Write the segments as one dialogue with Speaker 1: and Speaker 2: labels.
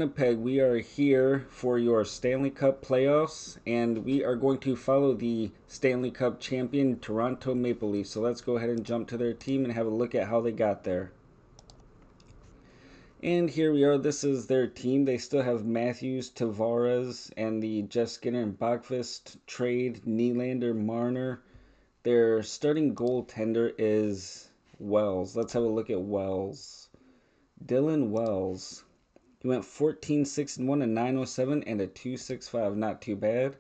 Speaker 1: Winnipeg, we are here for your Stanley Cup playoffs, and we are going to follow the Stanley Cup champion Toronto Maple Leafs. So let's go ahead and jump to their team and have a look at how they got there. And here we are. This is their team. They still have Matthews, Tavares, and the Jeff Skinner and Bachvist trade, Nylander, Marner. Their starting goaltender is Wells. Let's have a look at Wells. Dylan Wells. He went 14-6-1, a 907, and a 265. Not too bad.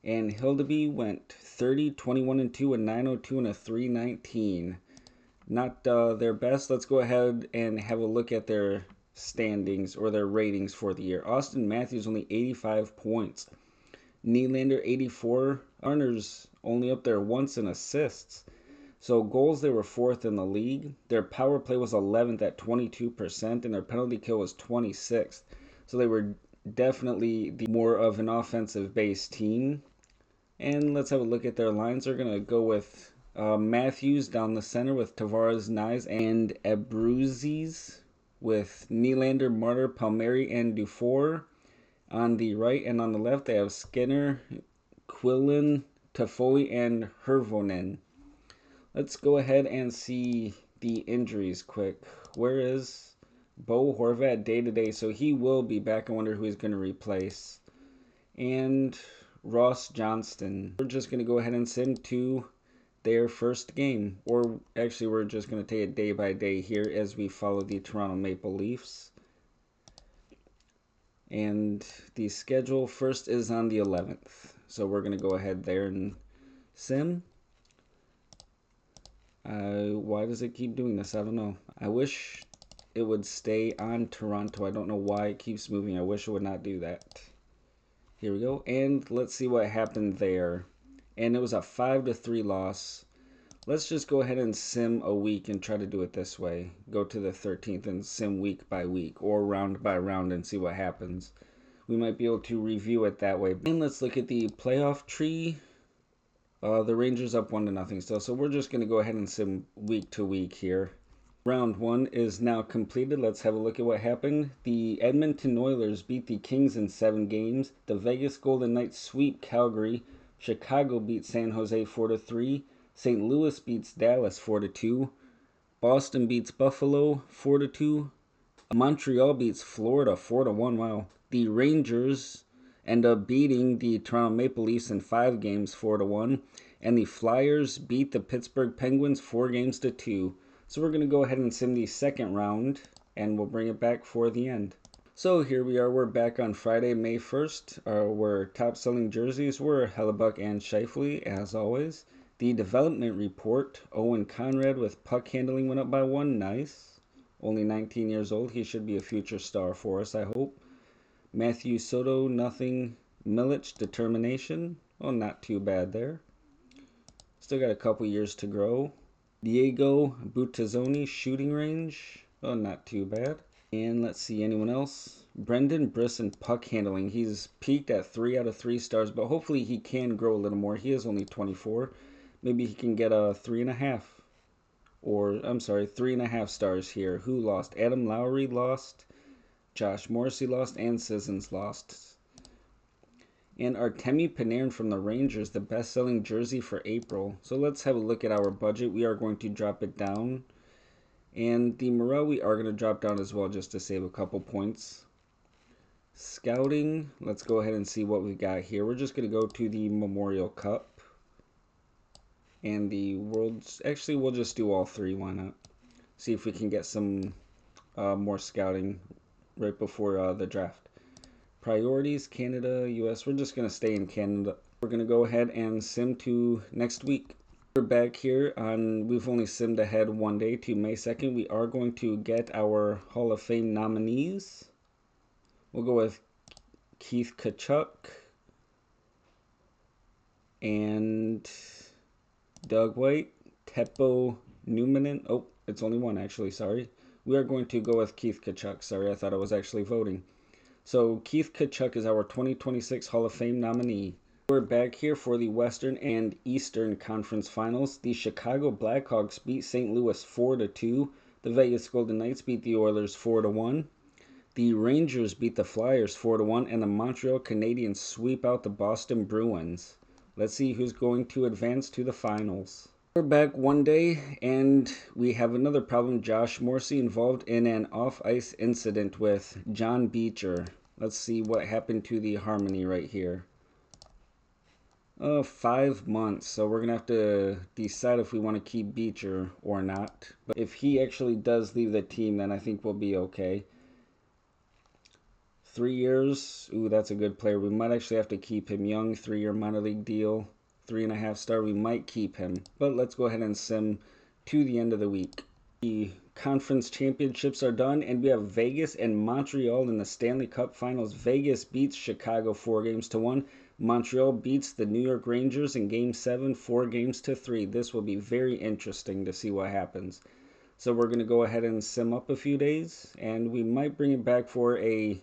Speaker 1: And Hildeby went 30-21-2, a 902, and a 319. Not their best. Let's go ahead and have a look at their standings or their ratings for the year. Austin Matthews only 85 points. Nylander 84. Arner's only up there once in assists. So goals, they were 4th in the league. Their power play was 11th at 22%, and their penalty kill was 26th. So they were definitely the more of an offensive-based team. And let's have a look at their lines. They're going to go with Matthews down the center with Tavares, Nyes, and Abruzzi with Nylander, Marner, Palmieri, and Dufour. On the right and on the left, they have Skinner, Quillen, Toffoli, and Hervonen. Let's go ahead and see the injuries quick. Where is Bo Horvat day-to-day? So he will be back. I wonder who he's going to replace. And Ross Johnston. We're just going to go ahead and send to their first game. Or actually, we're just going to take it day by day here as we follow the Toronto Maple Leafs. And the schedule first is on the 11th. So we're going to go ahead there and sim. Why does it keep doing this? I don't know. I wish it would stay on Toronto. I don't know why it keeps moving. I wish it would not do that. Here we go. And let's see what happened there. And it was a 5-3 loss. Let's just go ahead and sim a week and try to do it this way. Go to the 13th and sim week by week or round by round and see what happens. We might be able to review it that way. And let's look at the playoff tree. The Rangers up 1-0 still, so we're just going to go ahead and sim week to week here. Round 1 is now completed. Let's have a look at what happened. The Edmonton Oilers beat the Kings in 7 games. The Vegas Golden Knights sweep Calgary. Chicago beats San Jose 4-3. St. Louis beats Dallas 4-2. Boston beats Buffalo 4-2. Montreal beats Florida 4-1. Wow. The Rangers end up beating the Toronto Maple Leafs in 5 games 4-1. And the Flyers beat the Pittsburgh Penguins 4-2. So we're going to go ahead and sim the second round, and we'll bring it back for the end. So here we are. We're back on Friday, May 1st. Our top-selling jerseys were Hellebuck and Scheifele, as always. The development report, Owen Conrad with puck handling went up by 1. Nice. Only 19 years old. He should be a future star for us, I hope. Matthew Soto, nothing. Milic, determination. Oh, not too bad there. Still got a couple years to grow. Diego Butazzoni, shooting range. Oh, not too bad. And let's see, anyone else? Brendan Brisson, puck handling. He's peaked at 3 out of 3 stars, but hopefully he can grow a little more. He is only 24. Maybe he can get a 3.5. Or, I'm sorry, 3.5 stars here. Who lost? Adam Lowry lost. Josh Morrissey lost, and Sissons lost. And Artemi Panarin from the Rangers, the best-selling jersey for April. So let's have a look at our budget. We are going to drop it down. And the morale, we are going to drop down as well just to save a couple points. Scouting, let's go ahead and see what we got here. We're just going to go to the Memorial Cup. And the World's... Actually, we'll just do all 3. Why not? See if we can get some more scouting right before the draft. Priorities, Canada, US. We're just going to stay in Canada. We're going to go ahead and sim to next week. We're back here on, we've only simmed ahead 1 day to May 2nd. We are going to get our Hall of Fame nominees. We'll go with Keith Tkachuk and Doug White, Teppo Numminen. Oh, it's only 1 actually, sorry. We are going to go with Keith Tkachuk. Sorry, I thought I was actually voting. So Keith Tkachuk is our 2026 Hall of Fame nominee. We're back here for the Western and Eastern Conference Finals. The Chicago Blackhawks beat St. Louis 4-2. The Vegas Golden Knights beat the Oilers 4-1. The Rangers beat the Flyers 4-1, and the Montreal Canadiens sweep out the Boston Bruins. Let's see who's going to advance to the finals. We're back one day, and we have another problem. Josh Morrissey involved in an off-ice incident with John Beecher. Let's see what happened to the harmony right here. 5 months, so we're going to have to decide if we want to keep Beecher or not. But if he actually does leave the team, then I think we'll be okay. 3 years, ooh, that's a good player. We might actually have to keep him. Young, 3-year minor league deal, 3.5 star. We might keep him, but let's go ahead and sim to the end of the week. The conference championships are done, and we have Vegas and Montreal in the Stanley Cup Finals. Vegas beats Chicago 4-1. Montreal beats the New York Rangers in Game 7, 4-3. This will be very interesting to see what happens. So we're going to go ahead and sim up a few days, and we might bring it back for a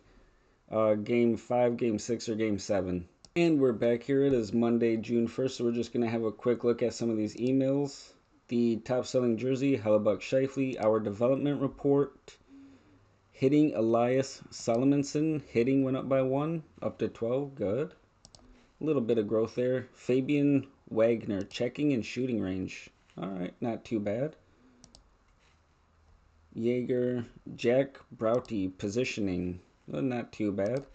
Speaker 1: Game 5, Game 6, or Game 7. And we're back here. It is Monday, June 1st, so we're just going to have a quick look at some of these emails. The top-selling jersey, Hellebuck Scheifele. Our development report, hitting Elias Salomonson. Hitting went up by 1, up to 12. Good. A little bit of growth there. Fabian Wagner, checking and shooting range. All right, not too bad. Jaeger, Jack Broughty, positioning. Well, not too bad.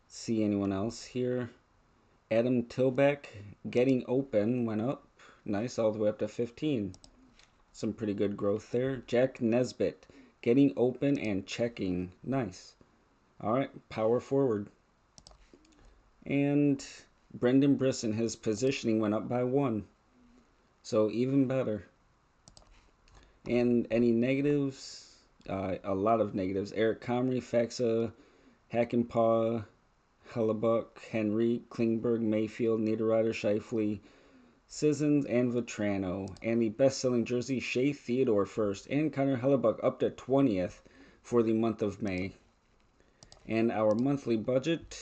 Speaker 1: See anyone else here? Adam Tilbeck, getting open, went up. Nice, all the way up to 15. Some pretty good growth there. Jack Nesbitt, getting open and checking. Nice. All right, power forward. And Brendan Brisson, his positioning went up by 1. So even better. And any negatives? A lot of negatives. Eric Comrie, Faxa, Hackenpah, Hellebuck, Henry, Klingberg, Mayfield, Niederreiter, Scheifele, Sissons, and Vetrano. And the best-selling jersey, Shea Theodore first, and Connor Hellebuck up to 20th for the month of May. And our monthly budget,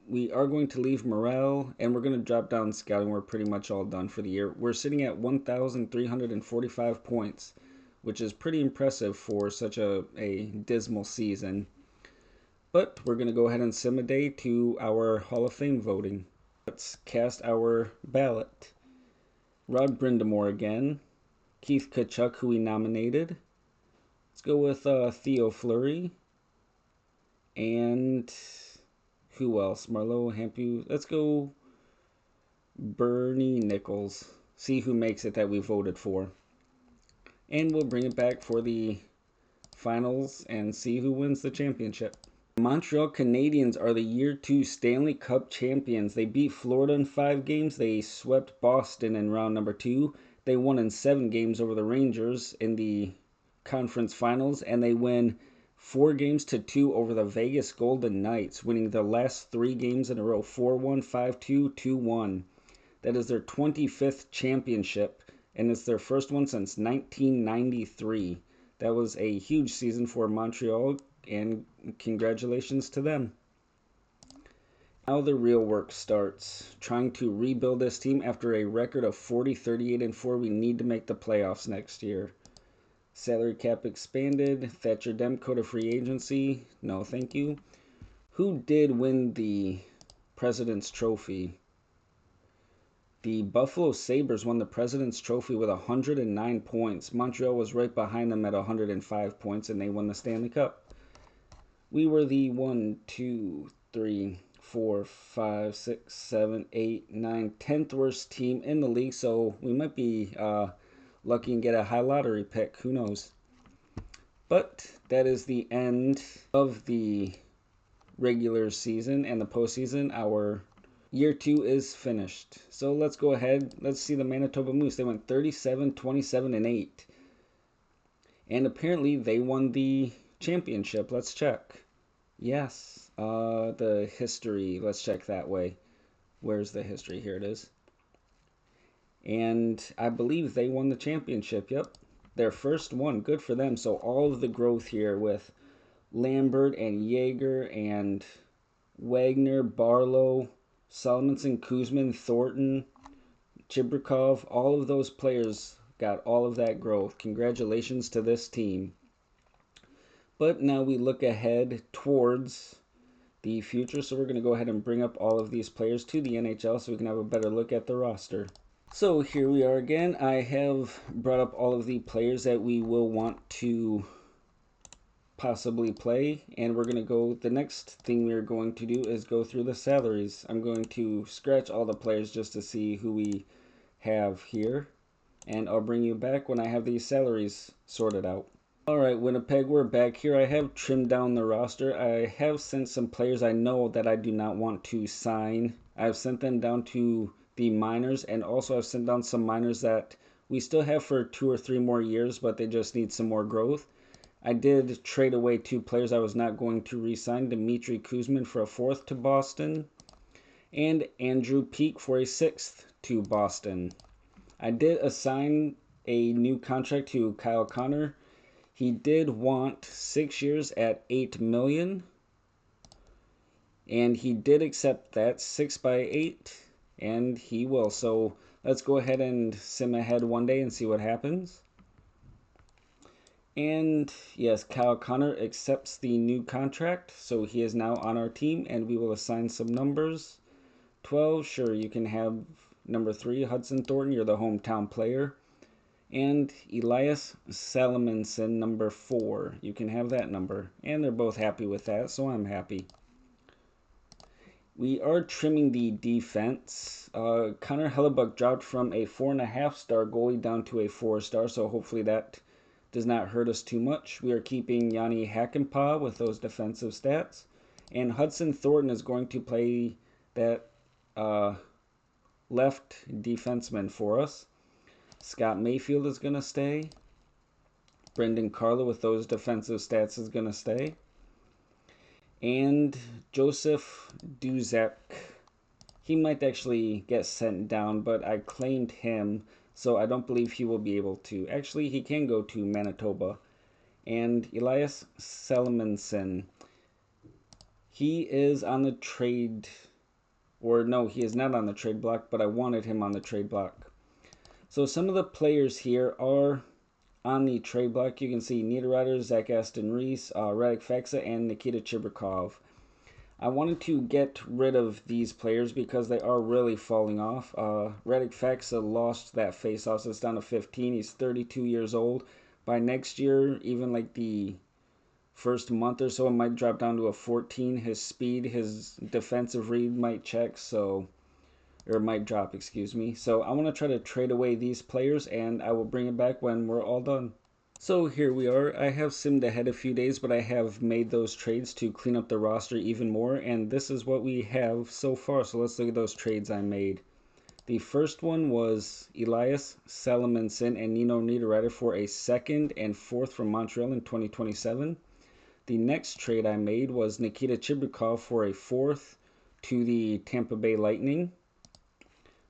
Speaker 1: we are going to leave morale, and we're going to drop down scouting. We're pretty much all done for the year. We're sitting at 1,345 points, which is pretty impressive for such a dismal season. But we're going to go ahead and sim a day to our Hall of Fame voting. Let's cast our ballot. Rod Brindamore again. Keith Tkachuk, who we nominated. Let's go with Theo Fleury. And who else? Marleau, Hampu. Let's go Bernie Nichols. See who makes it that we voted for. And we'll bring it back for the finals and see who wins the championship. Montreal Canadiens are the Year 2 Stanley Cup champions. They beat Florida in 5 games. They swept Boston in round number 2. They won in 7 games over the Rangers in the conference finals. And they win 4-2 over the Vegas Golden Knights, winning the last 3 games in a row, 4-1, 5-2, 2-1. That is their 25th championship, and it's their first one since 1993. That was a huge season for Montreal, and congratulations to them. Now the real work starts, trying to rebuild this team after a record of 40, 38, and 4. We need to make the playoffs next year. Salary cap expanded. Thatcher Demko to free agency. No, thank you. Who did win the President's Trophy? The Buffalo Sabres won the President's Trophy with 109 points. Montreal was right behind them at 105 points, and they won the Stanley Cup. We were the 1, 2, 3, 4, 5, 6, 7, 8, 9, 10th worst team in the league, so we might be lucky and get a high lottery pick. Who knows? But that is the end of the regular season and the postseason. Our Year 2 is finished. So let's go ahead. Let's see the Manitoba Moose. They went 37, 27, and 8. And apparently they won the championship. Let's check. Yes. The history. Let's check that way. Where's the history? Here it is. And I believe they won the championship. Yep. Their first one. Good for them. So all of the growth here with Lambert and Jaeger and Wagner, Barlow, Salomonson, Kuzman, Thornton, Chibrikov, all of those players got all of that growth. Congratulations to this team. But now we look ahead towards the future, so we're going to go ahead and bring up all of these players to the NHL so we can have a better look at the roster. So here we are again. I have brought up all of the players that we will want to possibly play, and we're going to go, the next thing we're going to do is go through the salaries. I'm going to scratch all the players just to see who we have here, and I'll bring you back when I have these salaries sorted out. Alright, Winnipeg, we're back here. I have trimmed down the roster. I have sent some players I know that I do not want to sign. I've sent them down to the minors, and also I've sent down some minors that we still have for 2 or 3 more years, but they just need some more growth. I did trade away 2 players I was not going to re-sign, Dmitry Kuzmin for a 4th to Boston, and Andrew Peak for a 6th to Boston. I did assign a new contract to Kyle Connor. He did want 6 years at $8 million, and he did accept that 6 by 8, and he will. So let's go ahead and sim ahead one day and see what happens. And yes, Kyle Connor accepts the new contract, so he is now on our team, and we will assign some numbers. 12, sure, you can have number 3, Hudson Thornton, you're the hometown player. And Elias Salmonson, number 4. You can have that number. And they're both happy with that, so I'm happy. We are trimming the defense. Connor Hellebuck dropped from a 4.5-star goalie down to a 4-star, so hopefully that does not hurt us too much. We are keeping Yanni Hakanpää with those defensive stats. And Hudson Thornton is going to play that left defenseman for us. Scott Mayfield is going to stay. Brendan Carlo with those defensive stats is going to stay. And Joseph Duzek, he might actually get sent down, but I claimed him, so I don't believe he will be able to. Actually, he can go to Manitoba. And Elias Salmonson, he is on the trade, or no, he is not on the trade block, but I wanted him on the trade block. So some of the players here are on the trade block. You can see Niederreiter, Zach Aston Reese, Radek Faksa, and Nikita Chibrikov. I wanted to get rid of these players because they are really falling off. Radek Faksa lost that faceoff, so it's down to 15. He's 32 years old. By next year, even like the first month or so, it might drop down to a 14. His speed, his defensive read might check, so... or might drop, excuse me. So I want to try to trade away these players, and I will bring it back when we're all done. So here we are. I have simmed ahead a few days, but I have made those trades to clean up the roster even more, and this is what we have so far. So let's look at those trades I made. The first one was Elias Salmonson and Nino Niederreiter for a 2nd and 4th from Montreal in 2027. The next trade I made was Nikita Chibrikov for a 4th to the Tampa Bay Lightning.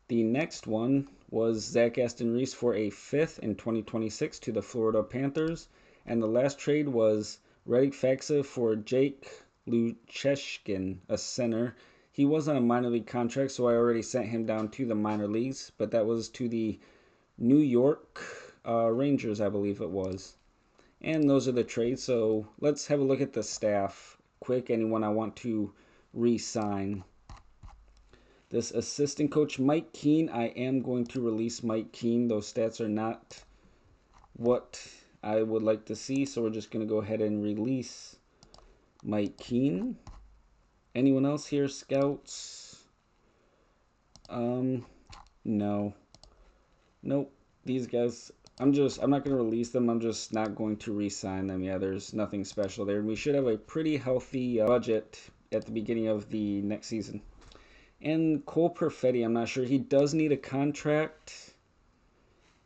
Speaker 1: The next one was Zach Aston Reese for a 5th in 2026 to the Florida Panthers. And the last trade was Radek Faksa for Jake Lucheshkin, a center. He was on a minor league contract, so I already sent him down to the minor leagues. But that was to the New York Rangers, I believe it was. And those are the trades. So let's have a look at the staff quick. Anyone I want to re-sign. This assistant coach, Mike Keane, I am going to release Mike Keane. Those stats are not what I would like to see, so we're just going to go ahead and release Mike Keane. Anyone else here? Scouts? No. Nope. These guys, I'm not going to release them. I'm just not going to re-sign them. Yeah, there's nothing special there. We should have a pretty healthy budget at the beginning of the next season. And Cole Perfetti, I'm not sure. He does need a contract.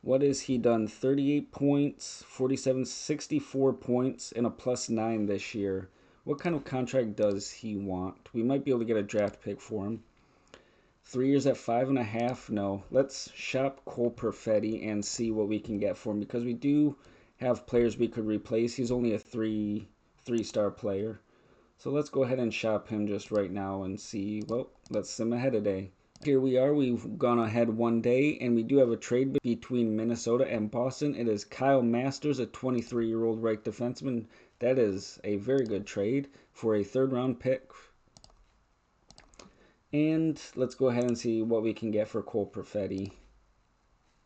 Speaker 1: What has he done? 38 points, 47, 64 points, and a +9 this year. What kind of contract does he want? We might be able to get a draft pick for him. 3 years at 5.5? No. Let's shop Cole Perfetti and see what we can get for him, because we do have players we could replace. He's only a three-star player. So let's go ahead and shop him just right now and see. Well, let's sim ahead a day. Here we are, we've gone ahead one day, and we do have a trade between Minnesota and Boston. It is Kyle Masters, a 23-year-old right defenseman. That is a very good trade for a third-round pick. And let's go ahead and see what we can get for Cole Perfetti.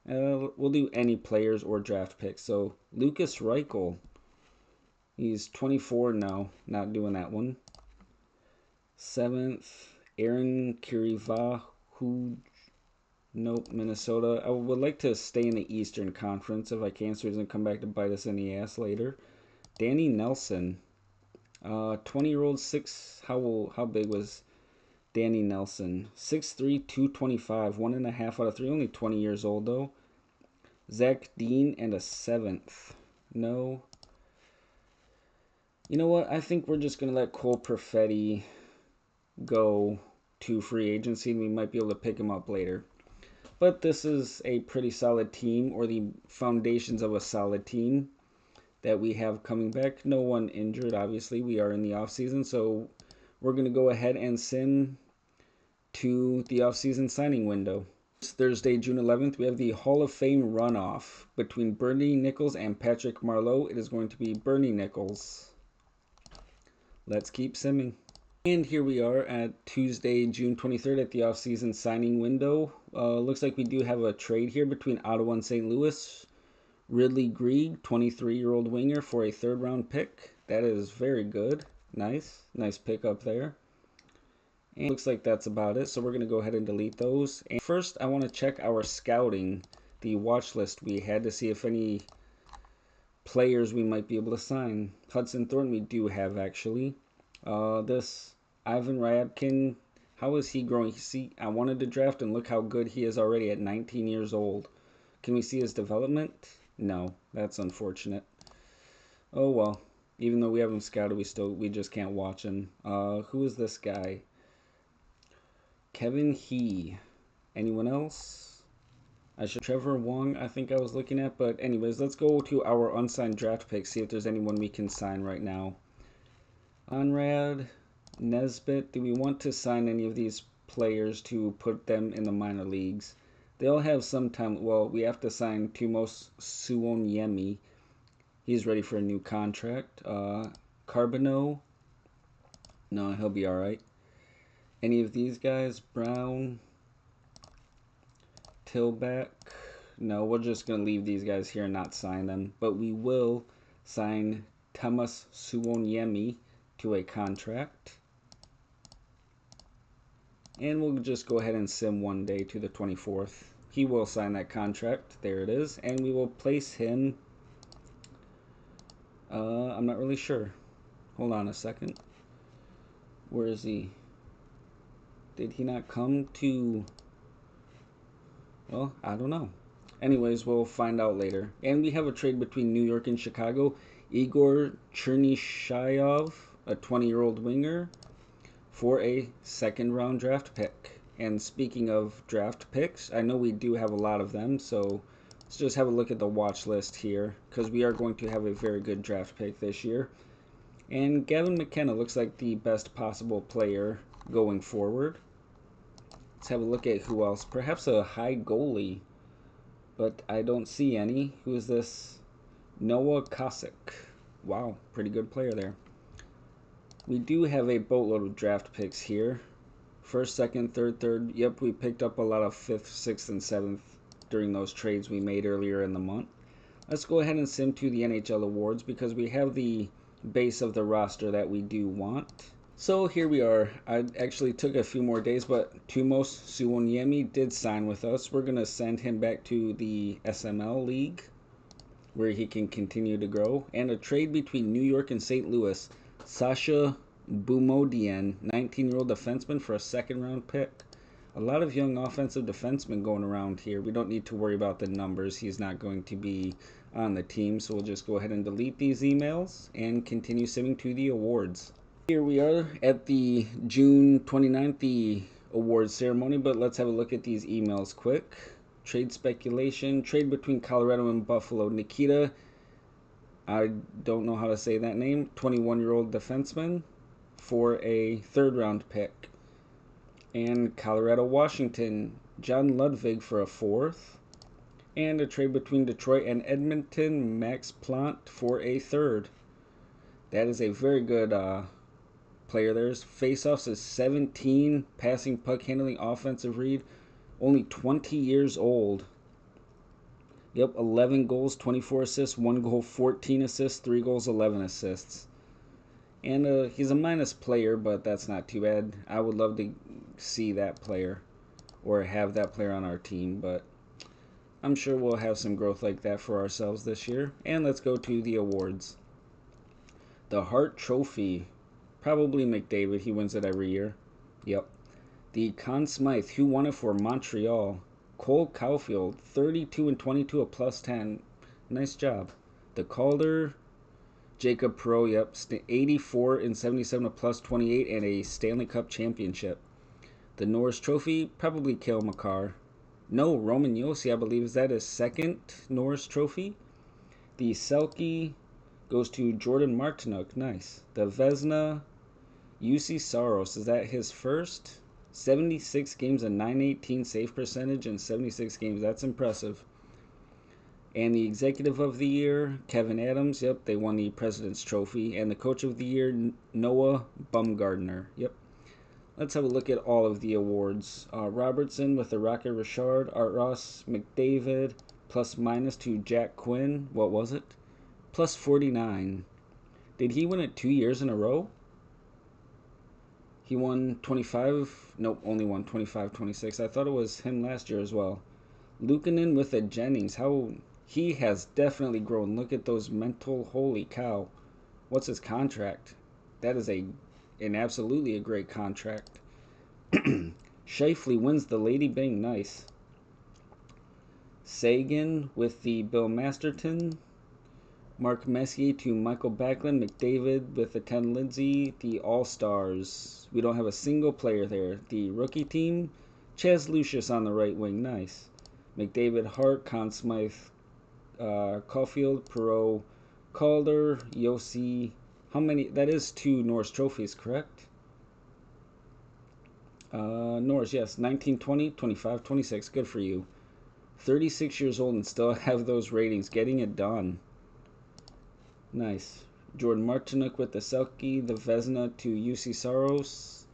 Speaker 1: We'll do any players or draft picks. So Lucas Reichel, he's 24 now, not doing that one. 7th, Aaron Kirivahu. Nope, Minnesota. I would like to stay in the Eastern Conference if I can, so he doesn't come back to bite us in the ass later. Danny Nelson, 20-year-old, how big was Danny Nelson? 6'3", 225, 1.5 out of 3, only 20 years old though. Zach Dean and a 7th. No. You know what? I think we're just going to let Cole Perfetti go to free agency, and we might be able to pick him up later. But this is a pretty solid team, or the foundations of a solid team that we have coming back. No one injured, obviously. We are in the offseason, so we're going to go ahead and sim to the offseason signing window. It's Thursday, June 11th, we have the Hall of Fame runoff between Bernie Nichols and Patrick Marleau. It is going to be Bernie Nichols. Let's keep simming. And here we are at Tuesday, June 23rd at the offseason signing window. Looks like we do have a trade here between Ottawa and St. Louis. Ridley Greig, 23-year-old winger, for a third-round pick. That is very good. Nice pickup there. And looks like that's about it, so we're going to go ahead and delete those. And first, I want to check our scouting, the watch list we had, to see if any players we might be able to sign. Hudson Thornton we do have, actually. This Ivan Radkin, how is he growing? See, I wanted to draft, and look how good he is already at 19 years old. Can we see his development? No, that's unfortunate. Oh well, even though we have him scouted, we just can't watch him. Who is this guy? Kevin He. Anyone else? Trevor Wong, I think I was looking at. But anyways, let's go to our unsigned draft picks, see if there's anyone we can sign right now. Conrad, Nesbitt. Do we want to sign any of these players to put them in the minor leagues? They all have some time. Well, we have to sign Tumos Suonyemi. He's ready for a new contract. Carbonneau. No, he'll be alright. Any of these guys? Brown. Tillback. No, we're just going to leave these guys here and not sign them. But we will sign Tumas Suonyemi to a contract. And we'll just go ahead and sim one day to the 24th. He will sign that contract. There it is. And we will place him... I'm not really sure. Hold on a second. Where is he? Did he not come to... Well, I don't know. Anyways, we'll find out later. And we have a trade between New York and Chicago. Igor Chernyshayov, a 20-year-old winger, for a second-round draft pick. And speaking of draft picks, I know we do have a lot of them, so let's just have a look at the watch list here, because we are going to have a very good draft pick this year. And Gavin McKenna looks like the best possible player going forward. Let's have a look at who else. Perhaps a high goalie, but I don't see any. Who is this? Noah Kosick. Wow, pretty good player there. We do have a boatload of draft picks here. First, second, third. Yep, we picked up a lot of 5th, 6th, and 7th during those trades we made earlier in the month. Let's go ahead and sim to the NHL awards because we have the base of the roster that we do want. So here we are. I actually took a few more days, but Tumos Suonyemi did sign with us. We're going to send him back to the SML League, where he can continue to grow. And a trade between New York and St. Louis. Sasha Boumodienne, 19-year-old defenseman, for a second-round pick. A lot of young offensive defensemen going around here. We don't need to worry about the numbers. He's not going to be on the team, so we'll just go ahead and delete these emails and continue simming to the awards. Here we are at the June 29th, the awards ceremony, but let's have a look at these emails quick. Trade speculation, trade between Colorado and Buffalo. Nikita, I don't know how to say that name, 21-year-old defenseman for a third-round pick. And Colorado, Washington, John Ludwig for a 4th. And a trade between Detroit and Edmonton, Max Plant for a 3rd. That is a very good player. There's faceoffs is 17, passing, puck handling, offensive read, only 20 years old. Yep, 11 goals, 24 assists, 1 goal, 14 assists, 3 goals, 11 assists. And he's a minus player, but that's not too bad. I would love to see that player or have that player on our team, but I'm sure we'll have some growth like that for ourselves this year. And let's go to the awards. The Hart Trophy, probably McDavid. He wins it every year. Yep. The Conn Smythe, who won it for Montreal? Cole Caulfield, 32 and 22, a plus 10. Nice job. The Calder, Jacob Pro, yep, 84 and 77, a plus 28, and a Stanley Cup championship. The Norris Trophy, probably Cale Makar. No, Roman Josi, I believe, is that his 2nd Norris Trophy? The Selke goes to Jordan Martinook, nice. The Vezina, UC Saros, is that his 1st? 76 games, a 918 save percentage in 76 games. That's impressive. And the Executive of the Year, Kevin Adams. Yep, they won the President's Trophy. And the Coach of the Year, Noah Bumgardner. Yep. Let's have a look at all of the awards. Robertson with the Rocket Richard. Art Ross, McDavid, plus minus to Jack Quinn. What was it? Plus 49. Did he win it 2 years in a row? He won 25. Nope, only won 25, 26. I thought it was him last year as well. Luukkonen with the Jennings. How he has definitely grown. Look at those mental. Holy cow. What's his contract? That is an absolutely a great contract. Shifley wins the Lady Bing. Nice. Sagan with the Bill Masterton. Mark Messier to Michael Backlund. McDavid with the 10 Lindsay. The All-Stars. We don't have a single player there. The rookie team. Chaz Lucius on the right wing. Nice. McDavid, Hart, Conn Smythe, Caulfield, Perreault, Calder, Josi. How many? That is 2 Norris trophies, correct? Norris, yes. 19, 20, 25, 26. Good for you. 36 years old and still have those ratings. Getting it done. Nice. Jordan Martinook with the Selke, the Vezina to UC Saros.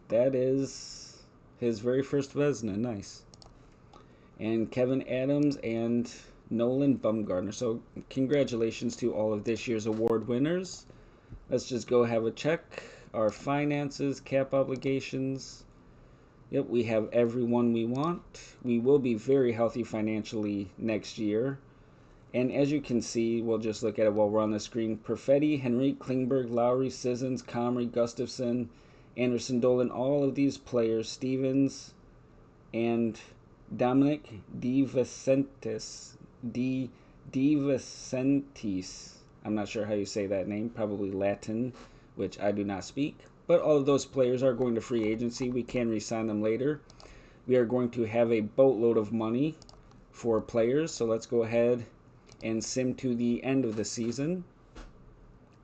Speaker 1: That is his very first Vezina. Nice. And Kevin Adams and Nolan Bumgardner. So congratulations to all of this year's award winners. Let's just go have a check. Our finances, cap obligations. Yep, we have everyone we want. We will be very healthy financially next year. And as you can see, we'll just look at it while we're on the screen. Perfetti, Henrique, Klingberg, Lowry, Sissons, Comrie, Gustafson, Anderson, Dolan, all of these players, Stevens, and Dominic DeVicentis. I'm not sure how you say that name, probably Latin, which I do not speak. But all of those players are going to free agency. We can re-sign them later. We are going to have a boatload of money for players, so let's go ahead and sim to the end of the season,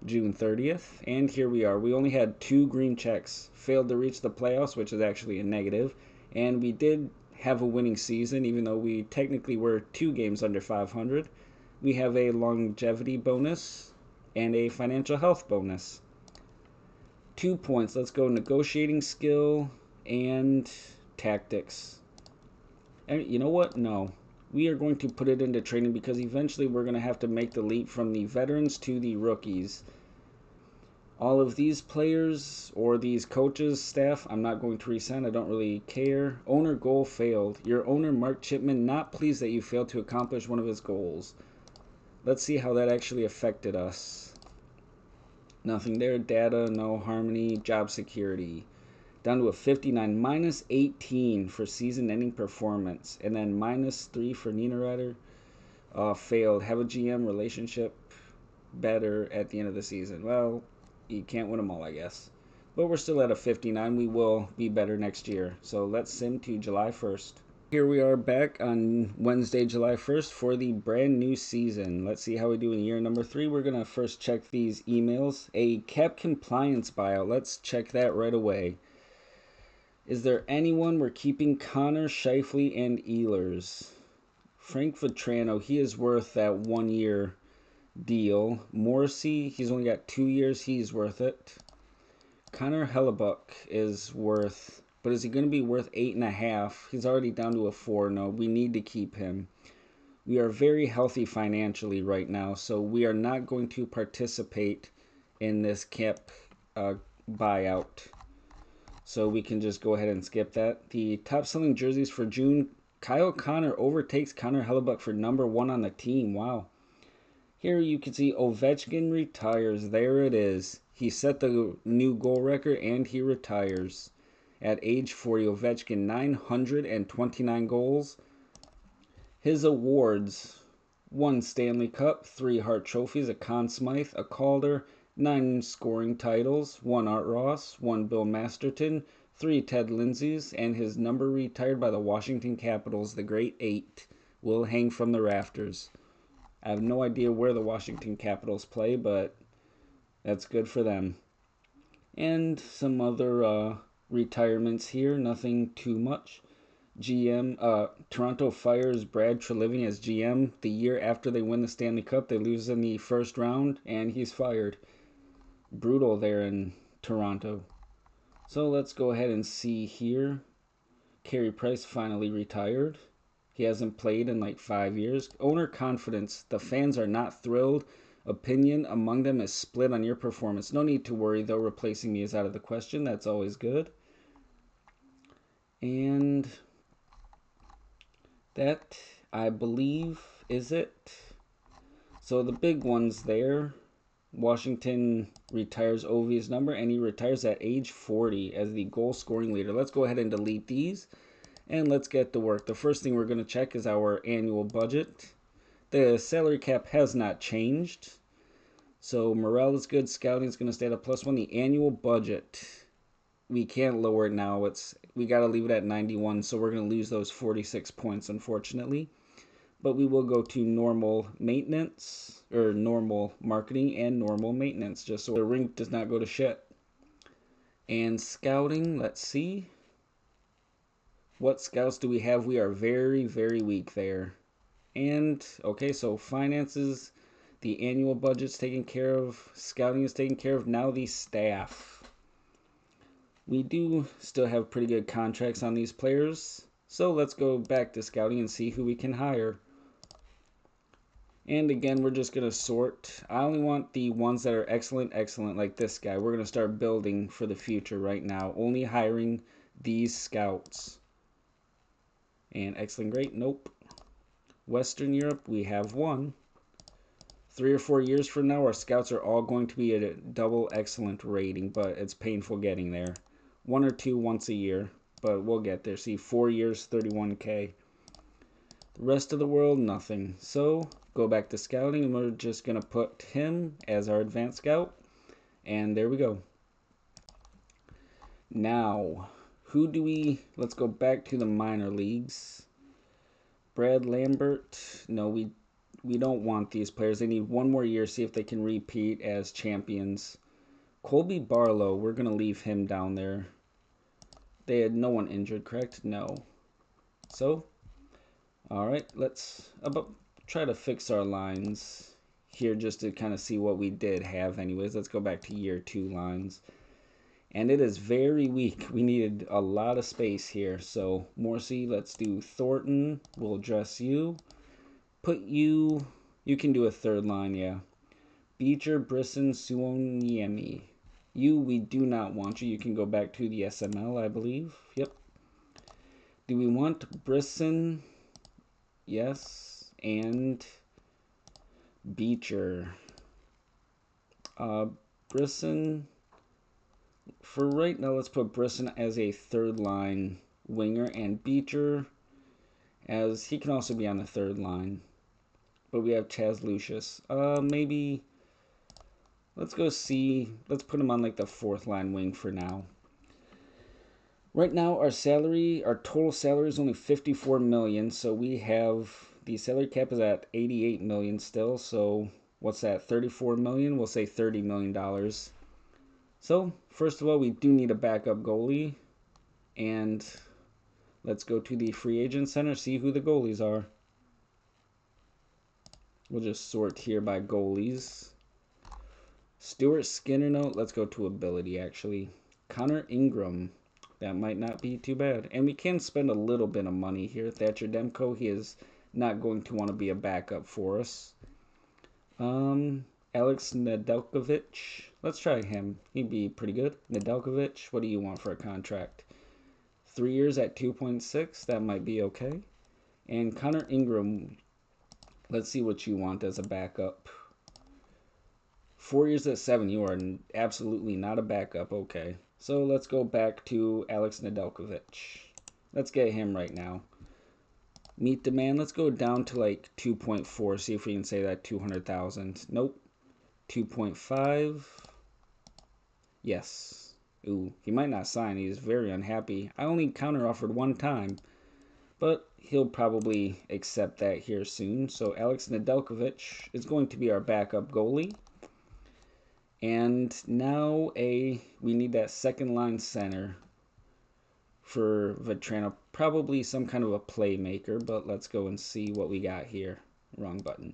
Speaker 1: June 30th. And here we are. We only had 2 green checks. Failed to reach the playoffs, which is actually a negative. And we did have a winning season, even though we technically were 2 games under 500. We have a longevity bonus and a financial health bonus. 2 points. Let's go negotiating skill and tactics. And you know what? No. We are going to put it into training because eventually we're going to have to make the leap from the veterans to the rookies. All of these players or these coaches, staff, I'm not going to resign. I don't really care. Owner goal failed. Your owner, Mark Chipman, not pleased that you failed to accomplish one of his goals. Let's see how that actually affected us. Nothing there. Data, no harmony, job security. Down to a 59, minus 18 for season-ending performance, and then minus 3 for Nina Ryder. Failed. Have a GM relationship better at the end of the season. Well, you can't win them all, I guess. But we're still at a 59. We will be better next year. So let's sim to July 1st. Here we are back on Wednesday, July 1st for the brand new season. Let's see how we do in year number 3. We're going to first check these emails. A cap compliance buyout. Let's check that right away. Is there anyone we're keeping? Connor, Scheifele, and Ehlers. Frank Vetrano, he is worth that 1 year deal. Morrissey, he's only got 2 years. He's worth it. Connor Hellebuck is worth, but is he going to be worth 8.5? He's already down to a 4. No, we need to keep him. We are very healthy financially right now, so we are not going to participate in this cap buyout. So we can just go ahead and skip that. The top selling jerseys for June, Kyle Connor overtakes Connor Hellebuck for #1 on the team. Wow. Here you can see Ovechkin retires. There it is. He set the new goal record and he retires. At age 40, Ovechkin, 929 goals. His awards: 1 Stanley Cup, 3 Hart Trophies, a Conn Smythe, a Calder, 9 scoring titles, 1 Art Ross, 1 Bill Masterton, 3 Ted Lindsay's, and his number retired by the Washington Capitals, the Great 8, will hang from the rafters. I have no idea where the Washington Capitals play, but that's good for them. And some other retirements here, nothing too much. GM, Toronto fires Brad Treliving as GM. The year after they win the Stanley Cup, they lose in the first round, and he's fired. Brutal there in Toronto. So let's go ahead and see here. Carey Price finally retired. He hasn't played in like 5 years. Owner confidence. The fans are not thrilled. Opinion among them is split on your performance. No need to worry, though. Replacing me is out of the question. That's always good. And that, I believe, is it. So the big ones there. Washington retires Ovi's number, and he retires at age 40 as the goal scoring leader. Let's go ahead and delete these, and let's get to work. The first thing we're going to check is our annual budget. The salary cap has not changed, so morale is good. Scouting is going to stay at a +1. The annual budget, we can't lower it now. We got to leave it at 91, so we're going to lose those 46 points, unfortunately. But we will go to normal maintenance, or normal marketing and normal maintenance, just so the rink does not go to shit. And scouting, let's see. What scouts do we have? We are very, very weak there. And, okay, so finances, the annual budget's taken care of. Scouting is taken care of. Now the staff. We do still have pretty good contracts on these players. So let's go back to scouting and see who we can hire. And again, we're just going to sort. I only want the ones that are excellent, like this guy. We're going to start building for the future right now. Only hiring these scouts. And excellent, great, nope. Western Europe, we have 1. 3 or 4 years from now, our scouts are all going to be at a double excellent rating, but it's painful getting there. 1 or 2 once a year, but we'll get there. See, 4 years, 31K. The rest of the world, nothing. So go back to scouting, and we're just going to put him as our advanced scout. And there we go. Now, who do we... Let's go back to the minor leagues. Brad Lambert. No, we don't want these players. They need 1 more year, see if they can repeat as champions. Colby Barlow, we're going to leave him down there. They had no one injured, correct? No. So, alright, let's try to fix our lines here just to kind of see what we did have anyways. Let's go back to year 2 lines. And it is very weak. We needed a lot of space here. So, Morrissey, let's do Thornton. We'll address you. Put you... You can do a 3rd line, yeah. Beecher, Brisson, Suoniemi. You, we do not want you. You can go back to the SML, I believe. Yep. Do we want Brisson? Yes. And Beecher. Brisson. For right now, let's put Brisson as a 3rd line winger, and Beecher as he can also be on the 3rd line. But we have Chaz Lucius. Maybe let's go see. Let's put him on like the 4th line wing for now. Right now, our total salary is only 54 million. So we have the salary cap is at 88 million still. So what's that? 34 million. We'll say $30 million. So first of all, we do need a backup goalie, And let's go to the free agent center, see who the goalies are. We'll just sort here by goalies. Stuart Skinner, no, let's go to ability actually. Connor Ingram, that might not be too bad. And we can spend a little bit of money here. Thatcher Demko, he is not going to want to be a backup for us. Alex Nedeljkovic, let's try him. He'd be pretty good. Nedeljkovic, what do you want for a contract? 3 years at 2.6, that might be okay. And Connor Ingram, let's see what you want as a backup. 4 years at 7, you are absolutely not a backup, okay. So let's go back to Alex Nedeljkovic. Let's get him right now. Meet demand, let's go down to like 2.4, see if we can say that 200,000. Nope. 2.5. Yes. Ooh, he might not sign. He's very unhappy. I only counter offered one time, but he'll probably accept that here soon. So Alex Nedeljkovic is going to be our backup goalie. And now we need that second line center for Vetrano. Probably some kind of a playmaker, but let's go and see what we got here. Wrong button.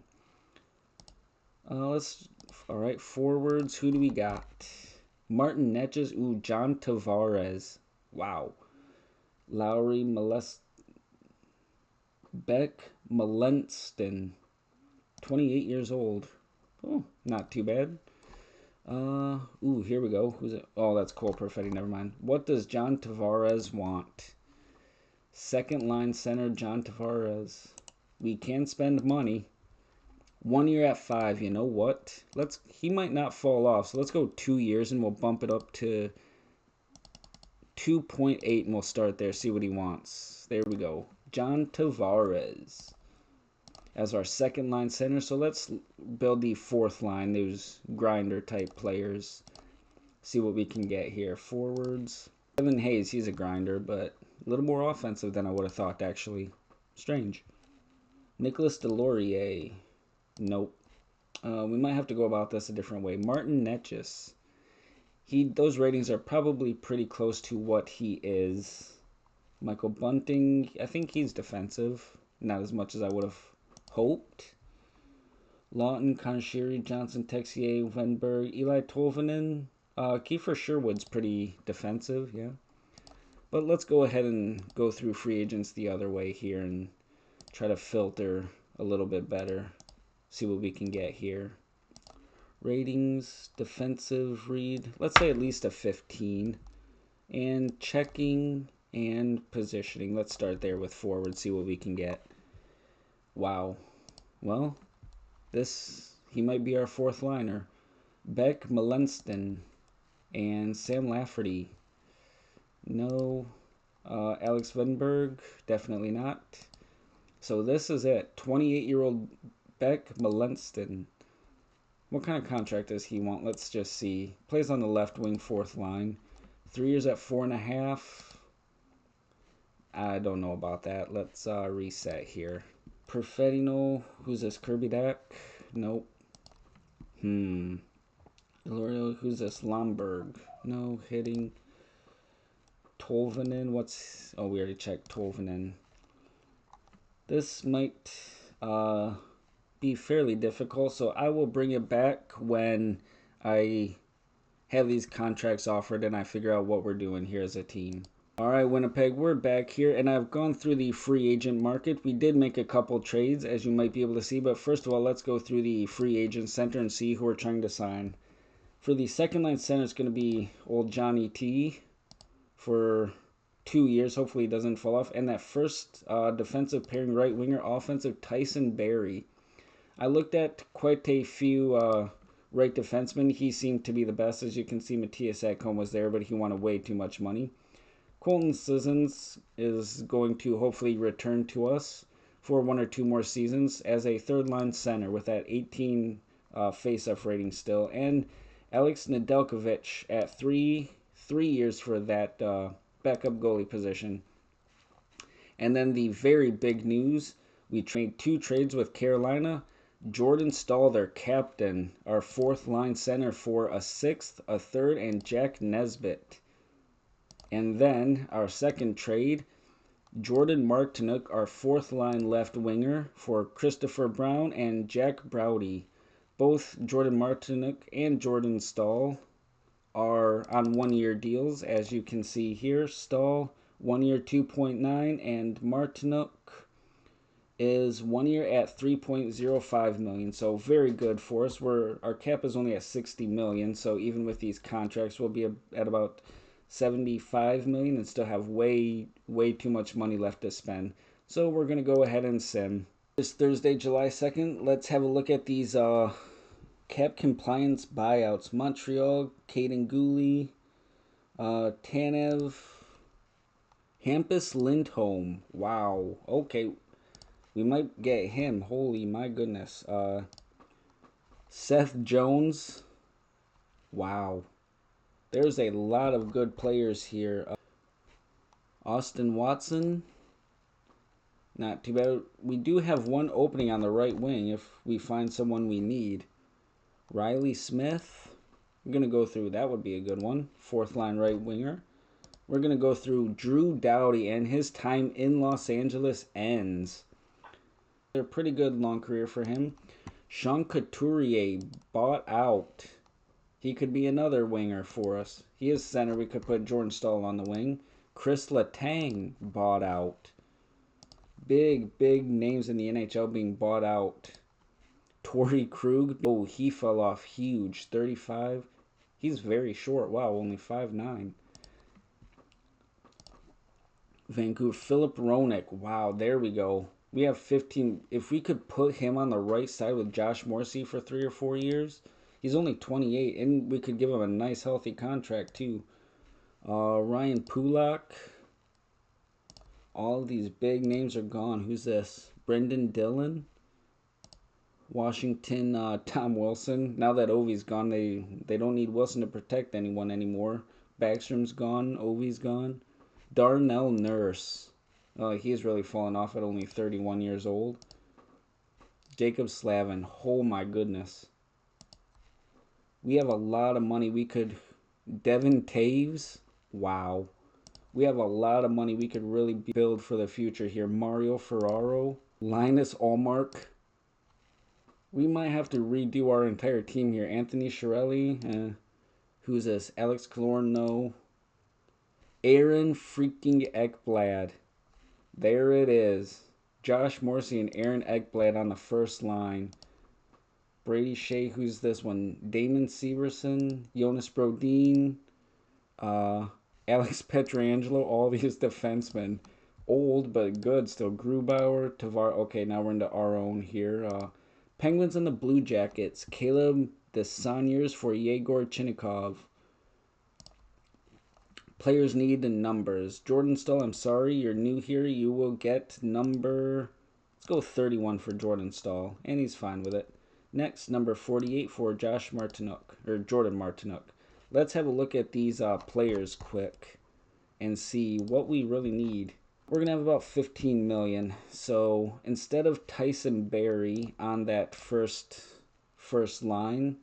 Speaker 1: All right, forwards, who do we got? Martin Netjes, ooh, John Tavares. Wow. Lowry Beck Melenston, 28 years old. Oh, not too bad. Ooh, here we go. Who's it? Oh, that's Cole Perfetti. Never mind. What does John Tavares want? Second line center, John Tavares. We can spend money. 1 year at 5. You know what? He might not fall off. So let's go 2 years and we'll bump it up to 2.8 and we'll start there. See what he wants. There we go. John Tavares as our second line center. So let's build the fourth line, those grinder type players. See what we can get here. Forwards. Kevin Hayes, he's a grinder, but a little more offensive than I would have thought, actually. Strange. Nicholas Delorier. Nope. We might have to go about this a different way. Martin Netjes. Those ratings are probably pretty close to what he is. Michael Bunting, I think he's defensive. Not as much as I would have hoped. Lawton, Concheri, Johnson, Texier, Wenberg, Eli Tolvanen. Kiefer Sherwood's pretty defensive, yeah. But let's go ahead and go through free agents the other way here and try to filter a little bit better. See what we can get here. Ratings, defensive read. Let's say at least a 15. And checking and positioning. Let's start there with forward, see what we can get. Wow. Well, he might be our fourth liner. Beck Melenston and Sam Lafferty. No. Alex Wenberg, definitely not. So this is it. 28-year-old Beck Melenston. What kind of contract does he want? Let's just see. Plays on the left wing, fourth line. 3 years at 4.5. I don't know about that. Let's reset here. Perfettino. Who's this? Kirby Dak? Nope. L'Oreal. Who's this? Lomberg. No. Hitting. Tolvanen. Oh, we already checked Tolvanen. This might be fairly difficult, so I will bring it back when I have these contracts offered and I figure out what we're doing here as a team. Alright, Winnipeg, we're back here, and I've gone through the free agent market. We did make a couple trades, as you might be able to see, but first of all, let's go through the free agent center and see who we're trying to sign. For the second line center, it's going to be old Johnny T for 2 years. Hopefully he doesn't fall off. And that first defensive pairing right winger, offensive, Tyson Barrie. I looked at quite a few right defensemen. He seemed to be the best. As you can see, Matthias Ekholm was there, but he wanted way too much money. Colton Sissons is going to hopefully return to us for 1 or 2 more seasons as a third-line center with that 18 face-off rating still. And Alex Nedeljkovic at 3 years for that backup goalie position. And then the very big news, we made 2 trades with Carolina. Jordan Stahl, their captain, our fourth-line center for a 6th, a 3rd, and Jack Nesbitt. And then our second trade, Jordan Martinook, our fourth line left winger, for Christopher Brown and Jack Browdy. Both Jordan Martinook and Jordan Staal are on 1-year deals, as you can see here. Staal, 1 year 2.9, and Martinook is 1 year at 3.05 million. So very good for us. Our cap is only at 60 million, so even with these contracts, we'll be at about 75 million and still have way too much money left to spend. So we're gonna go ahead and sim. This Thursday, July 2nd, let's have a look at these cap compliance buyouts. Montreal, Caden Gooley, Tanev, Hampus Lindholm. Wow. Okay, we might get him. Holy my goodness. Seth Jones. Wow. There's a lot of good players here. Austin Watson. Not too bad. We do have one opening on the right wing if we find someone we need. Riley Smith. I'm going to go through. That would be a good one. Fourth line right winger. We're going to go through Drew Doughty, and his time in Los Angeles ends. A pretty good long career for him. Sean Couturier bought out. He could be another winger for us. He is center. We could put Jordan Staal on the wing. Chris Letang bought out. Big names in the NHL being bought out. Torrey Krug. Oh, he fell off huge. 35. He's very short. Wow, only 5'9". Vancouver. Philip Roenick. Wow, there we go. We have 15. If we could put him on the right side with Josh Morrissey for 3 or 4 years, he's only 28, and we could give him a nice, healthy contract too. Ryan Pulak. All of these big names are gone. Who's this? Brendan Dillon. Washington, Tom Wilson. Now that Ovi's gone, they don't need Wilson to protect anyone anymore. Backstrom's gone. Ovi's gone. Darnell Nurse. He's really fallen off at only 31 years old. Jacob Slavin. Oh my goodness. We have a lot of money. We could... Devin Taves. Wow. We have a lot of money we could really build for the future here. Mario Ferraro. Linus Allmark. We might have to redo our entire team here. Anthony Chiarelli. Who's this? Alex Killorn? No. Aaron freaking Ekblad. There it is. Josh Morrissey and Aaron Ekblad on the first line. Brady Shea, who's this one? Damon Severson, Jonas Brodin, Alex Petrangelo, all these defensemen. Old but good still. Grubauer, Tavar. Okay, now we're into our own here. Penguins and the Blue Jackets. Caleb Desaniers for Yegor Chinnikov. Players need the numbers. Jordan Staal, I'm sorry, you're new here. You will get number... Let's go 31 for Jordan Staal, and he's fine with it. Next, number 48 for Josh Martinook, or Jordan Martinook. Let's have a look at these players quick and see what we really need. We're going to have about 15 million. So instead of Tyson Barrie on that first line,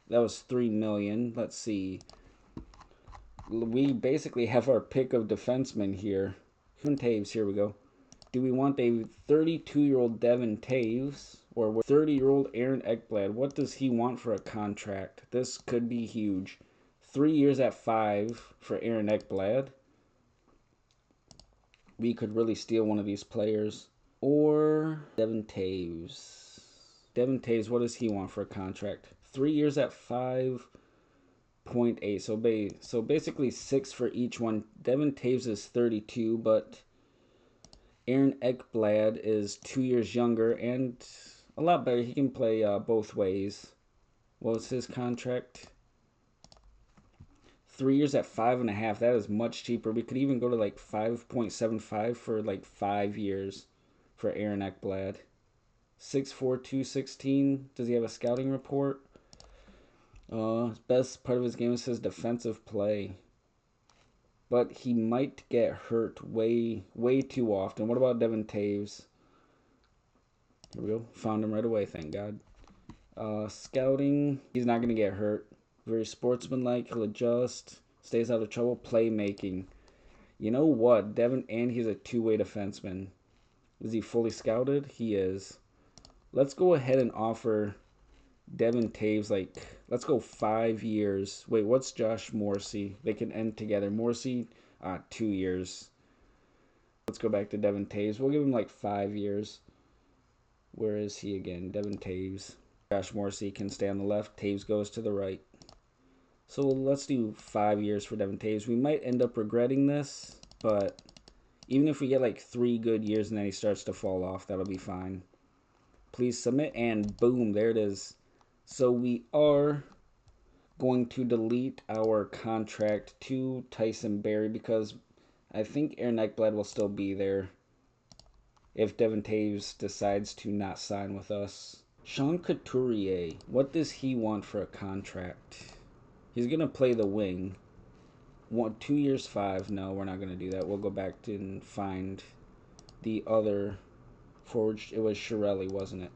Speaker 1: that was 3 million. Let's see. We basically have our pick of defensemen here. Devin Taves, here we go. Do we want a 32-year-old Devin Taves or 30-year-old Aaron Ekblad? What does he want for a contract? This could be huge. 3 years at 5 for Aaron Ekblad. We could really steal one of these players. Or Devin Taves. Devin Taves, what does he want for a contract? 3 years at 5.8. So basically 6 for each one. Devin Taves is 32, but Aaron Ekblad is 2 years younger and a lot better. He can play both ways. What was his contract? 3 years at 5.5. That is much cheaper. We could even go to like 5.75 for like 5 years for Aaron Ekblad. 6'4", 216. Does he have a scouting report? Best part of his game is his defensive play. But he might get hurt way too often. What about Devin Taves? Here we go. Found him right away, thank God. Scouting. He's not going to get hurt. Very sportsmanlike. He'll adjust. Stays out of trouble. Playmaking. You know what? Devin, and he's a two-way defenseman. Is he fully scouted? He is. Let's go ahead and offer Devin Taves, like, let's go 5 years. Wait, what's Josh Morrissey? They can end together. Morrissey, 2 years. Let's go back to Devin Taves. We'll give him like 5 years. Where is he again? Devin Taves. Josh Morrissey can stay on the left. Taves goes to the right. So let's do 5 years for Devin Taves. We might end up regretting this, but even if we get like 3 good years and then he starts to fall off, that'll be fine. Please submit, and boom, there it is. So we are going to delete our contract to Tyson Barrie because I think Aaron Ekblad will still be there if Devin Taves decides to not sign with us. Sean Couturier, what does he want for a contract? He's going to play the wing. 2 years, 5. No, we're not going to do that. We'll go back and find the other forward. It was Chiarelli, wasn't it?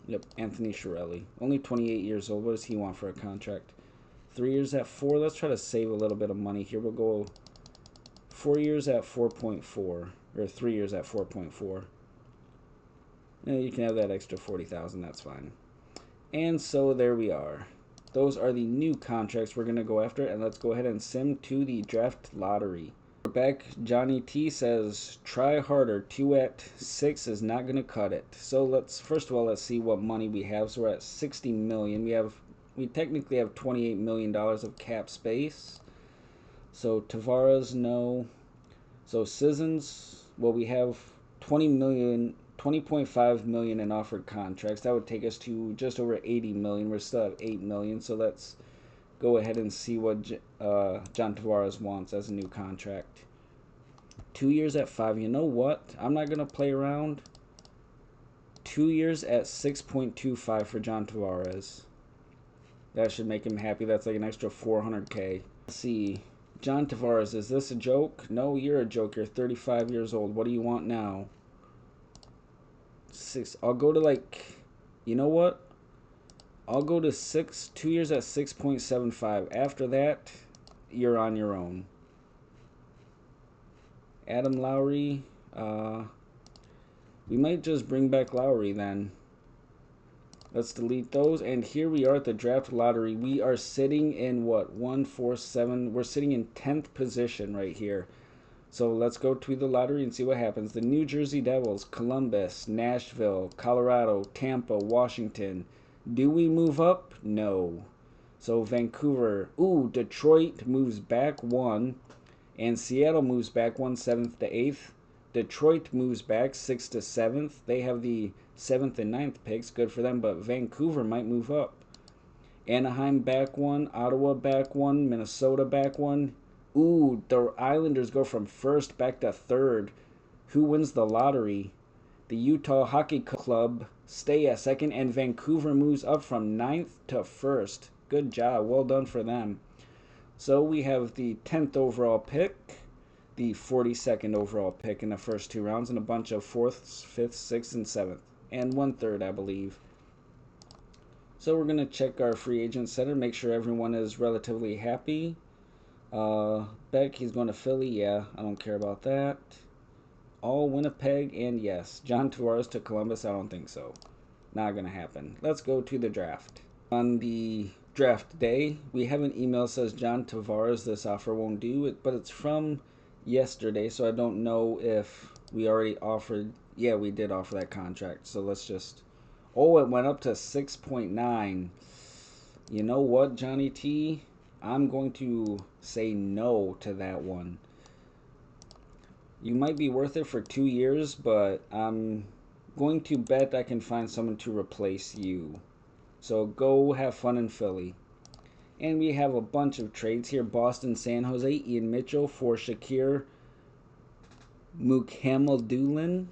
Speaker 1: Yep, Anthony Chiarelli. Only 28 years old. What does he want for a contract? 3 years at 4. Let's try to save a little bit of money here. We'll go 4 years at 4.4. Or 3 years at 4.4. You can have that extra 40,000. That's fine. And so there we are. Those are the new contracts we're going to go after. And let's go ahead and sim to the draft lottery. We're back. Johnny T says, try harder. 2 at 6 is not going to cut it. So first of all, let's see what money we have. So we're at 60 million. We technically have $28 million of cap space. So Tavares, no. So Sissons, well, we have 20.5 million in offered contracts. That would take us to just over 80 million. We're still at 8 million. So let's go ahead and see what John Tavares wants as a new contract. 2 years at 5. You know what? I'm not going to play around. 2 years at 6.25 for John Tavares. That should make him happy. That's like an extra 400K. Let's see. John Tavares, is this a joke? No, you're a joke. You're 35 years old. What do you want now? 6. I'll go to you know what? I'll go to 6. 2 years at 6.75. After that, you're on your own. Adam Lowry. We might just bring back Lowry then. Let's delete those. And here we are at the draft lottery. We are sitting in what? 1, 4, 7. We're sitting in 10th position right here. So let's go to the lottery and see what happens. The New Jersey Devils, Columbus, Nashville, Colorado, Tampa, Washington. Do we move up? No. So Vancouver. Ooh, Detroit moves back 1. And Seattle moves back 1, 7th to 8th. Detroit moves back 6th to 7th. They have the 7th and 9th picks. Good for them. But Vancouver might move up. Anaheim back 1. Ottawa back 1. Minnesota back 1. Ooh, the Islanders go from 1st back to 3rd. Who wins the lottery? The Utah Hockey Club stay at 2nd. And Vancouver moves up from 9th to 1st. Good job. Well done for them. So we have the 10th overall pick, the 42nd overall pick in the first 2 rounds, and a bunch of 4th, 5th, 6th, and 7th, and 1/3, I believe. So we're going to check our free agent center, make sure everyone is relatively happy. Beck, he's going to Philly. Yeah, I don't care about that. All Winnipeg, and yes. John Tavares to Columbus, I don't think so. Not going to happen. Let's go to the draft. On the draft day, we have an email that says John Tavares, this offer won't do it, but it's from yesterday, so I don't know if we already offered. Yeah, we did offer that contract, so let's just. Oh, it went up to 6.9. You know what, Johnny T? I'm going to say no to that one. You might be worth it for 2 years, but I'm going to bet I can find someone to replace you. So go have fun in Philly. And we have a bunch of trades here. Boston, San Jose, Ian Mitchell for Shakir Mukhamadullin.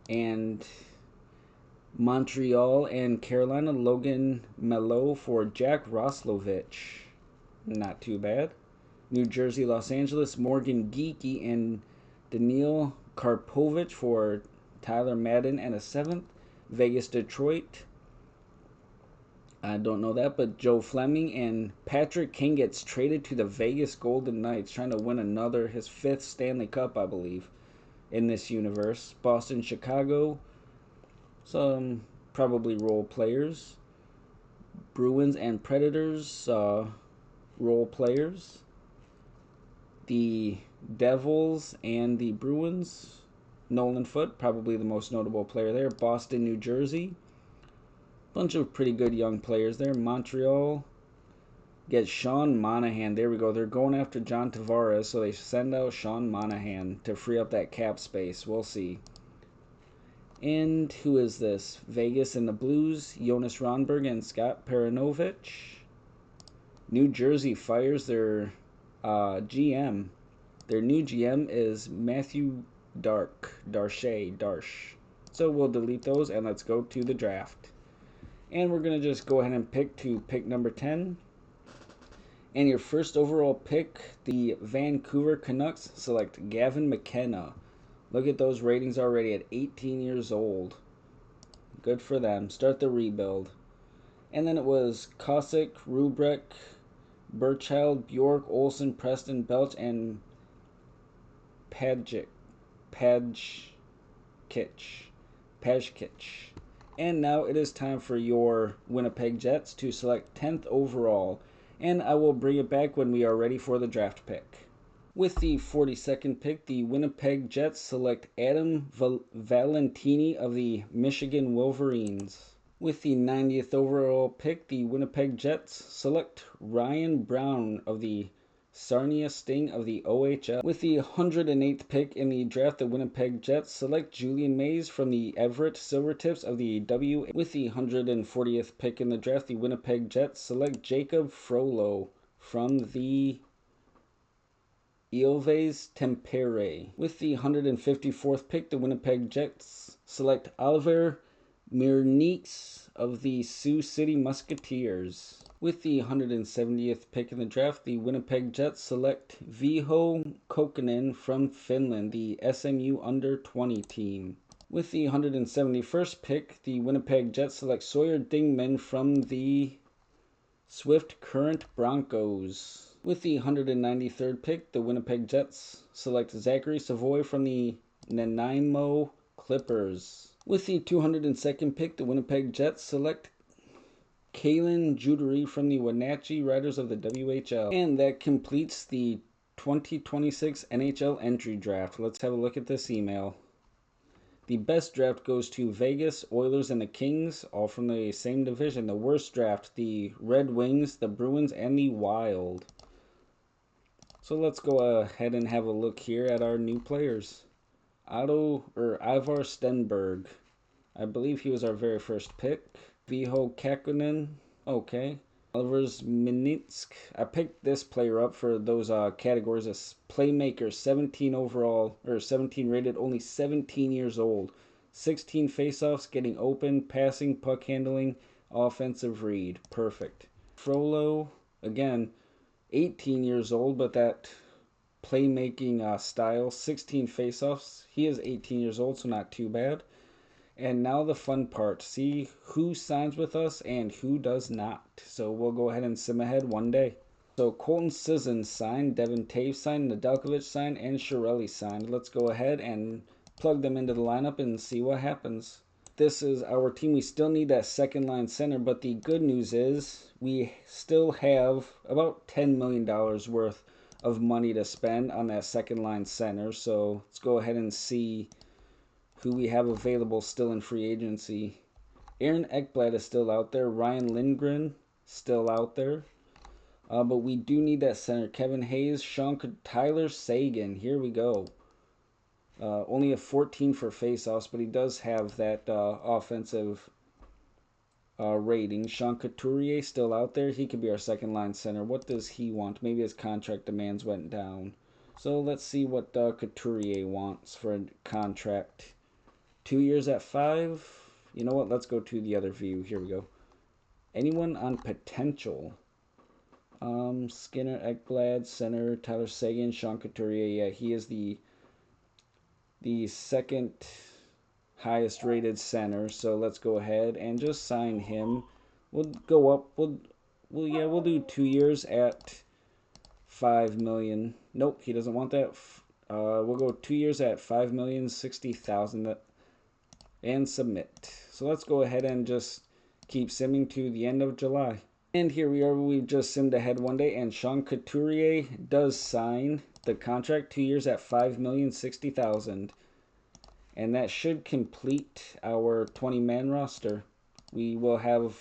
Speaker 1: And Montreal and Carolina, Logan Melo for Jack Roslovich. Not too bad. New Jersey, Los Angeles, Morgan Geekie and Daniil Karpovich for Tyler Madden and a 7th. Vegas, Detroit. I don't know that, but Joe Fleming and Patrick King gets traded to the Vegas Golden Knights, trying to win his 5th Stanley Cup, I believe, in this universe. Boston, Chicago, some probably role players. Bruins and Predators, role players. The Devils and the Bruins, Nolan Foote, probably the most notable player there. Boston, New Jersey, bunch of pretty good young players there. Montreal gets Sean Monahan. There we go. They're going after John Tavares, so they send out Sean Monahan to free up that cap space. We'll see. And who is this? Vegas and the Blues, Jonas Ronberg and Scott Perinovich. New Jersey fires their GM. Their new GM is Matthew Darche. So we'll delete those and let's go to the draft. And we're going to just go ahead and pick number 10. And your first overall pick, the Vancouver Canucks, select Gavin McKenna. Look at those ratings already at 18 years old. Good for them. Start the rebuild. And then it was Kosick, Rubrek, Burchild, Bjork, Olsen, Preston, Belch, and Pajkic. And now it is time for your Winnipeg Jets to select 10th overall. And I will bring it back when we are ready for the draft pick. With the 42nd pick, the Winnipeg Jets select Adam Valentini of the Michigan Wolverines. With the 90th overall pick, the Winnipeg Jets select Ryan Brown of the Sarnia Sting of the OHL. With the 108th pick in the draft, the Winnipeg Jets select Julian Mays from the Everett Silvertips of the WA. With the 140th pick in the draft, the Winnipeg Jets select Jacob Frollo from the Ilves Tempere. With the 154th pick, the Winnipeg Jets select Oliver Mirnieks of the Sioux City Musketeers. With the 170th pick in the draft, the Winnipeg Jets select Viho Kokkonen from Finland, the SMU Under-20 team. With the 171st pick, the Winnipeg Jets select Sawyer Dingman from the Swift Current Broncos. With the 193rd pick, the Winnipeg Jets select Zachary Savoy from the Nanaimo Clippers. With the 202nd pick, the Winnipeg Jets select Kalen Judery from the Wenatchee Riders of the WHL. And that completes the 2026 NHL entry draft. Let's have a look at this email. The best draft goes to Vegas, Oilers, and the Kings, all from the same division. The worst draft, the Red Wings, the Bruins, and the Wild. So let's go ahead and have a look here at our new players. Ivar Stenberg. I believe he was our very first pick. Viho Kakkonen. Okay. Oliver's Minitsk. I picked this player up for those categories as playmaker, 17 overall, or 17 rated, only 17 years old. 16 faceoffs, getting open, passing, puck handling, offensive read. Perfect. Frollo, again, 18 years old, but that playmaking style, 16 faceoffs. He is 18 years old, so not too bad. And now the fun part, see who signs with us and who does not. So we'll go ahead and sim ahead one day. So Colton Sissons signed, Devin Taves signed, Nedeljkovic signed, and Chiarelli signed. Let's go ahead and plug them into the lineup and see what happens. This is our team. We still need that second line center, but the good news is we still have about $10 million worth of money to spend on that second line center. So let's go ahead and see who we have available still in free agency. Aaron Ekblad is still out there. Ryan Lindgren still out there. But we do need that center. Kevin Hayes, Tyler Seguin. Here we go. Only a 14 for faceoffs, but he does have that offensive rating. Sean Couturier still out there. He could be our second line center. What does he want? Maybe his contract demands went down. So let's see what Couturier wants for a contract. 2 years at 5. You know what? Let's go to the other view. Here we go. Anyone on potential? Skinner, Ekblad, center, Tyler Seguin, Sean Couturier. Yeah, he is the second highest rated center. So let's go ahead and just sign him. We'll go up. We'll do 2 years at 5 million. Nope, he doesn't want that. We'll go 2 years at 5,060,000 and submit. So let's go ahead and just keep simming to the end of July. And here we are. We've just simmed ahead one day, and Sean Couturier does sign the contract, 2 years at 5,060,000, and that should complete our 20-man roster. We will have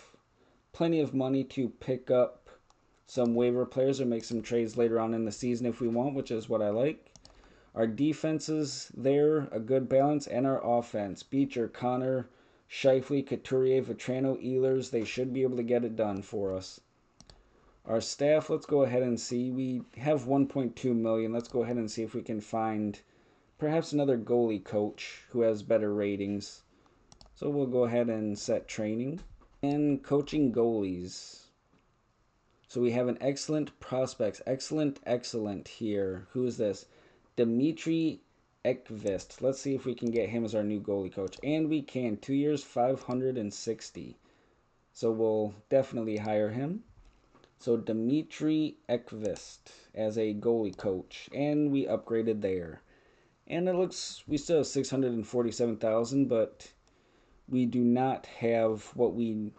Speaker 1: plenty of money to pick up some waiver players or make some trades later on in the season if we want, which is what I like. Our defense is there, a good balance, and our offense. Beecher, Connor, Scheifele, Couturier, Vetrano, Ehlers, they should be able to get it done for us. Our staff, let's go ahead and see. We have 1.2 million. Let's go ahead and see if we can find perhaps another goalie coach who has better ratings. So we'll go ahead and set training. And coaching goalies. So we have an excellent prospects. Excellent here. Who is this? Dmitry Ekvist. Let's see if we can get him as our new goalie coach. And we can. 2 years, 560. So we'll definitely hire him. So Dmitry Ekvist as a goalie coach. And we upgraded there. And it looks, we still have 647,000, but we do not have what we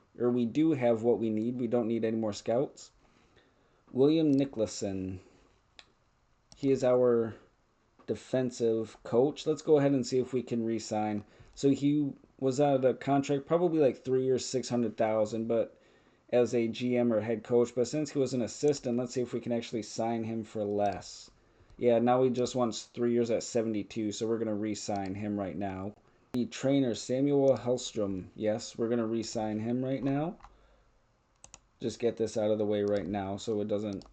Speaker 1: do have what we need. We don't need any more scouts. William Nicholson. He is our defensive coach. Let's go ahead and see if we can re-sign. So he was out of the contract probably like 3 years, 600,000, but as a GM or head coach. But since he was an assistant, let's see if we can actually sign him for less. Yeah, now he just wants 3 years at 72, so we're going to re-sign him right now. The trainer, Samuel Hellstrom. Yes, we're going to re-sign him right now. Just get this out of the way right now so it doesn't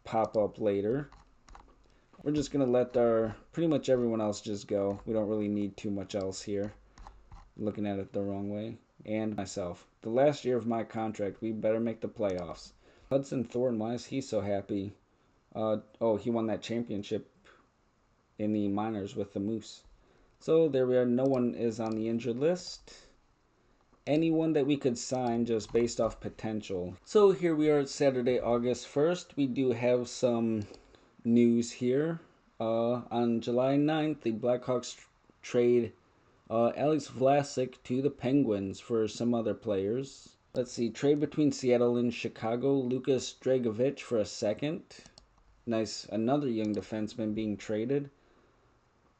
Speaker 1: pop up later. We're just going to let our pretty much everyone else just go. We don't really need too much else here. Looking at it the wrong way. And myself. The last year of my contract, we better make the playoffs. Hudson Thornton, why is he so happy? Oh, he won that championship in the minors with the Moose. So there we are. No one is on the injured list. Anyone that we could sign just based off potential. So here we are, Saturday, August 1st. We do have some news here. On July 9th, the Blackhawks trade Alex Vlasic to the Penguins for some other players. Let's see, trade between Seattle and Chicago. Lukas Dragovic for a second. Nice, another young defenseman being traded.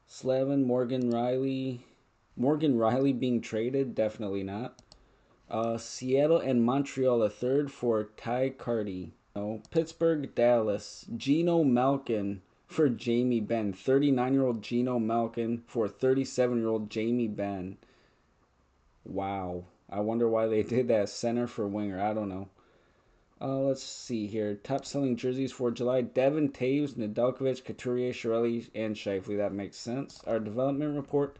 Speaker 1: Slavin, Morgan Riley being traded? Definitely not. Seattle and Montreal a third for Ty Carty. No. Pittsburgh, Dallas. Geno Malkin for Jamie Benn. 39-year-old Geno Malkin for 37-year-old Jamie Benn. Wow. I wonder why they did that. Center for winger. I don't know. Let's see here. Top selling jerseys for July. Devin Taves, Nedeljkovic, Couturier, Chiarelli, and Scheifele. That makes sense. Our development report.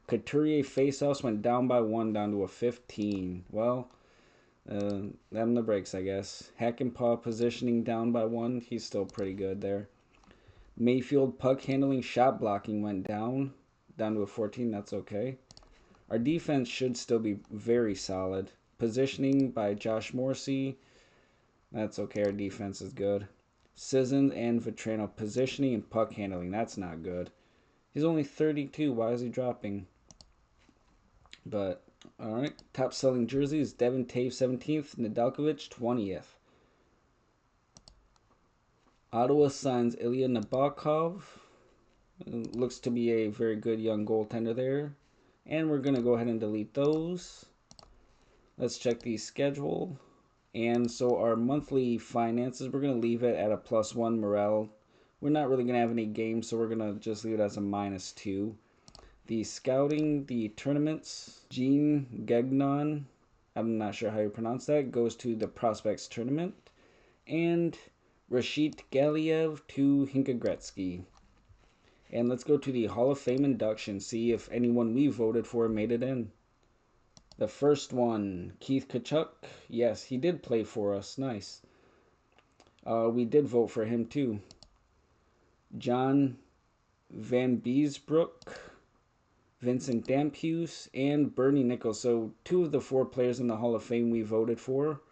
Speaker 1: Couturier faceoffs went down by 1, down to a 15. Well, them the breaks, I guess. Hackenpah positioning down by 1. He's still pretty good there. Mayfield puck handling, shot blocking went down to a 14. That's okay. Our defense should still be very solid. Positioning by Josh Morrissey. That's okay. Our defense is good. Sissons and Vetrano positioning and puck handling. That's not good. He's only 32. Why is he dropping? But, alright. Top selling jerseys. Devin Taves 17th. Nedeljkovic 20th. Ottawa signs Ilya Nabokov. Looks to be a very good young goaltender there. And we're going to go ahead and delete those. Let's check the schedule. And so our monthly finances, we're going to leave it at a +1 morale. We're not really going to have any games, so we're going to just leave it as a -2. The scouting, the tournaments, Gene Gagnon, I'm not sure how you pronounce that, goes to the prospects tournament. And Rashid Galiev to Hinka Gretzky. And let's go to the Hall of Fame induction, see if anyone we voted for made it in. The first one, Keith Tkachuk. Yes, he did play for us. Nice. We did vote for him too. John Van Beesbrook, Vincent Damphus, and Bernie Nichols. So 2 of the 4 players in the Hall of Fame we voted for.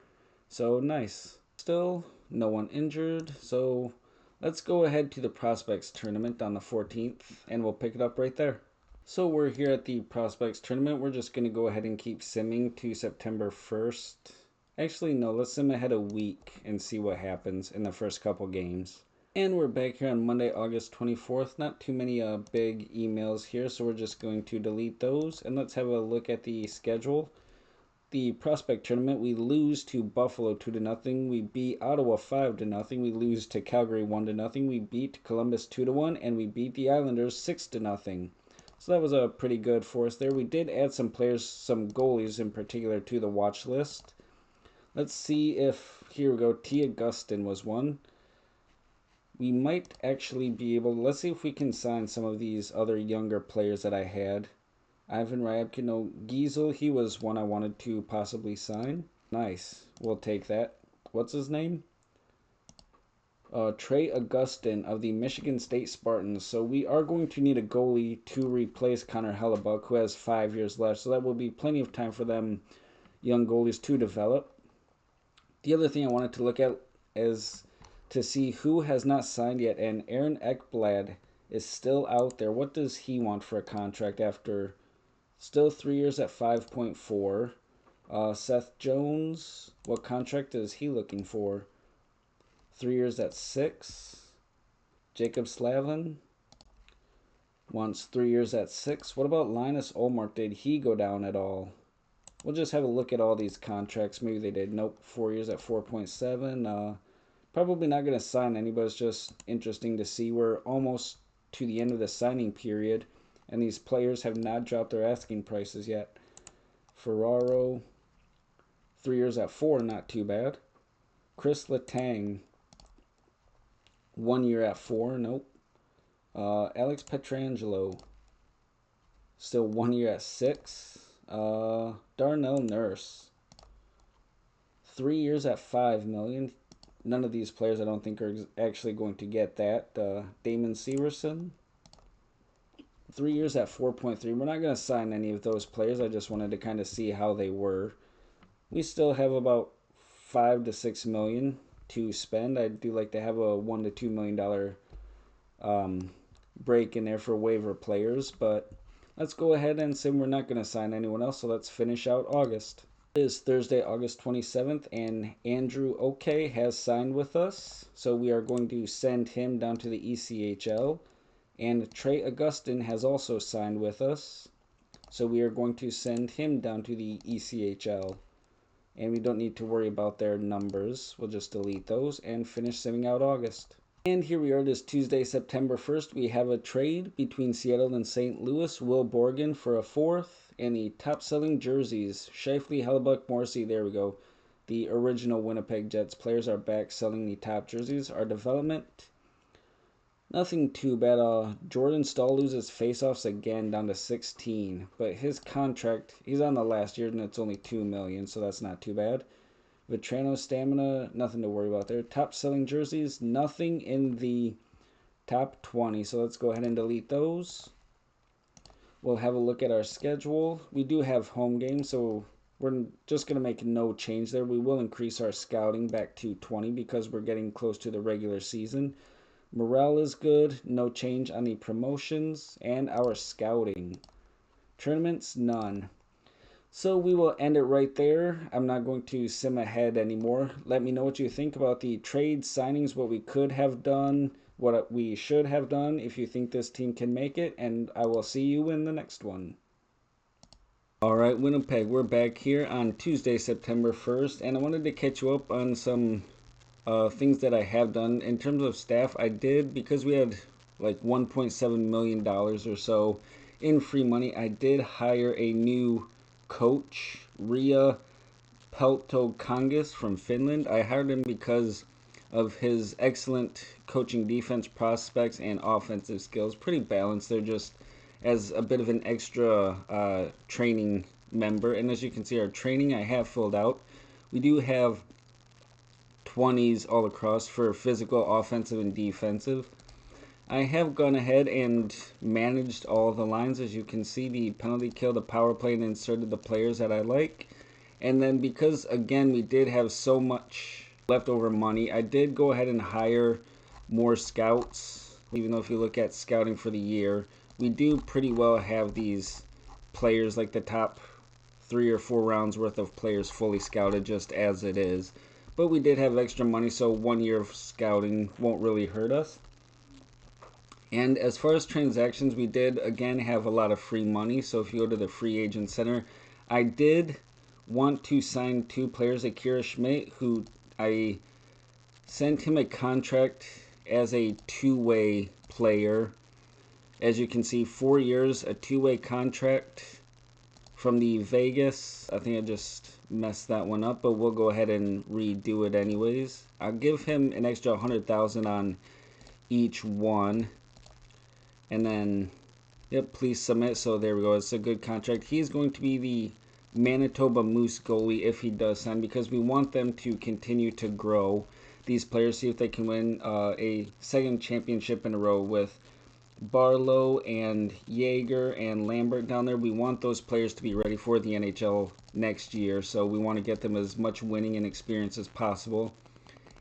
Speaker 1: So nice. Still no one injured. So let's go ahead to the prospects tournament on the 14th and we'll pick it up right there. So we're here at the prospects tournament. We're just going to go ahead and keep simming to September 1st. Actually, no, let's sim ahead a week and see what happens in the first couple games. And we're back here on Monday, August 24th. Not too many big emails here, so we're just going to delete those. And let's have a look at the schedule. The prospect tournament, we lose to Buffalo 2-0. We beat Ottawa 5-0. We lose to Calgary 1-0. We beat Columbus 2-1, and we beat the Islanders 6-0. So that was a pretty good for us there. We did add some players, some goalies in particular, to the watch list. Let's see if, here we go, T. Augustin was one. We might actually be able, let's see if we can sign some of these other younger players that I had. Ivan Ryabkin, no, Giesel, he was one I wanted to possibly sign. Nice, we'll take that. What's his name? Trey Augustin of the Michigan State Spartans. So we are going to need a goalie to replace Connor Hellebuck, who has 5 years left. So that will be plenty of time for them young goalies to develop. The other thing I wanted to look at is to see who has not signed yet, and Aaron Ekblad is still out there. What does he want for a contract after still 3 years at 5.4? Seth Jones, what contract is he looking for? 3 years at 6. Jacob Slavin wants 3 years at 6. What about Linus Olmark? Did he go down at all? We'll just have a look at all these contracts. Maybe they did. Nope, 4 years at 4.7. Probably not going to sign anybody. It's just interesting to see. We're almost to the end of the signing period, and these players have not dropped their asking prices yet. Ferraro, 3 years at 4, not too bad. Chris Letang, 1 year at 4, nope. Alex Petrangelo, still 1 year at 6. Darnell Nurse, 3 years at 5 million. None of these players I don't think are actually going to get that. Damon Severson, 3 years at 4.3. We're not going to sign any of those players. I just wanted to kind of see how they were. We still have about 5 to 6 million to spend. I do like to have a $1 to $2 million break in there for waiver players, but let's go ahead and say we're not going to sign anyone else, so let's finish out August. It is Thursday, August 27th, and Andrew OK has signed with us, so we are going to send him down to the ECHL. And Trey Augustin has also signed with us, so we are going to send him down to the ECHL. And we don't need to worry about their numbers. We'll just delete those and finish simming out August. And here we are, it is Tuesday, September 1st. We have a trade between Seattle and St. Louis. Will Borgen for a 4th. And the top-selling jerseys. Shifley, Hellebuck, Morrissey, there we go. The original Winnipeg Jets players are back selling the top jerseys. Our development, nothing too bad. Jordan Stahl loses faceoffs again down to 16. But his contract, he's on the last year and it's only $2 million, so that's not too bad. Vetrano stamina, nothing to worry about there. Top selling jerseys, nothing in the top 20. So let's go ahead and delete those. We'll have a look at our schedule. We do have home games, so we're just going to make no change there. We will increase our scouting back to 20 because we're getting close to the regular season. Morale is good, no change on the promotions, and our scouting. Tournaments, none. So we will end it right there. I'm not going to sim ahead anymore. Let me know what you think about the trade signings, what we could have done, what we should have done, if you think this team can make it, and I will see you in the next one. Alright, Winnipeg, we're back here on Tuesday, September 1st, and I wanted to catch you up on some things that I have done. In terms of staff, I did, because we had like $1.7 million or so in free money, I did hire a new coach, Ria Peltokangas from Finland. I hired him because of his excellent coaching defense prospects and offensive skills. Pretty balanced. They're just as a bit of an extra training member. And as you can see, our training I have filled out. We do have 20s all across for physical, offensive, and defensive. I have gone ahead and managed all the lines. As you can see, the penalty kill, the power play, and inserted the players that I like. And then because, again, we did have so much leftover money, I did go ahead and hire more scouts. Even though if you look at scouting for the year, we do pretty well have these players, like the top 3 or 4 rounds worth of players fully scouted just as it is. But we did have extra money, so 1 year of scouting won't really hurt us. And as far as transactions, we did again have a lot of free money. So if you go to the free agent center, I did want to sign 2 players, Akira Schmidt, who I sent him a contract as a 2-way player. As you can see, 4 years, a 2-way contract from the Vegas. I think I just messed that one up, but we'll go ahead and redo it anyways. I'll give him an extra 100,000 on each one. And then, yep, please submit. So there we go. It's a good contract. He's going to be the Manitoba Moose goalie if he does sign, because we want them to continue to grow these players, see if they can win a second championship in a row with Barlow and Jaeger and Lambert down there. We want those players to be ready for the NHL next year, so we want to get them as much winning and experience as possible.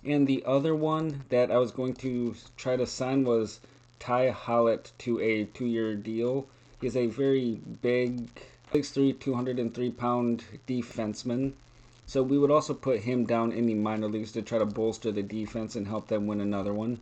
Speaker 1: And the other one that I was going to try to sign was Ty Hallett to a 2-year deal. He's a very big 6'3", 203-pound defenseman. So we would also put him down in the minor leagues to try to bolster the defense and help them win another one.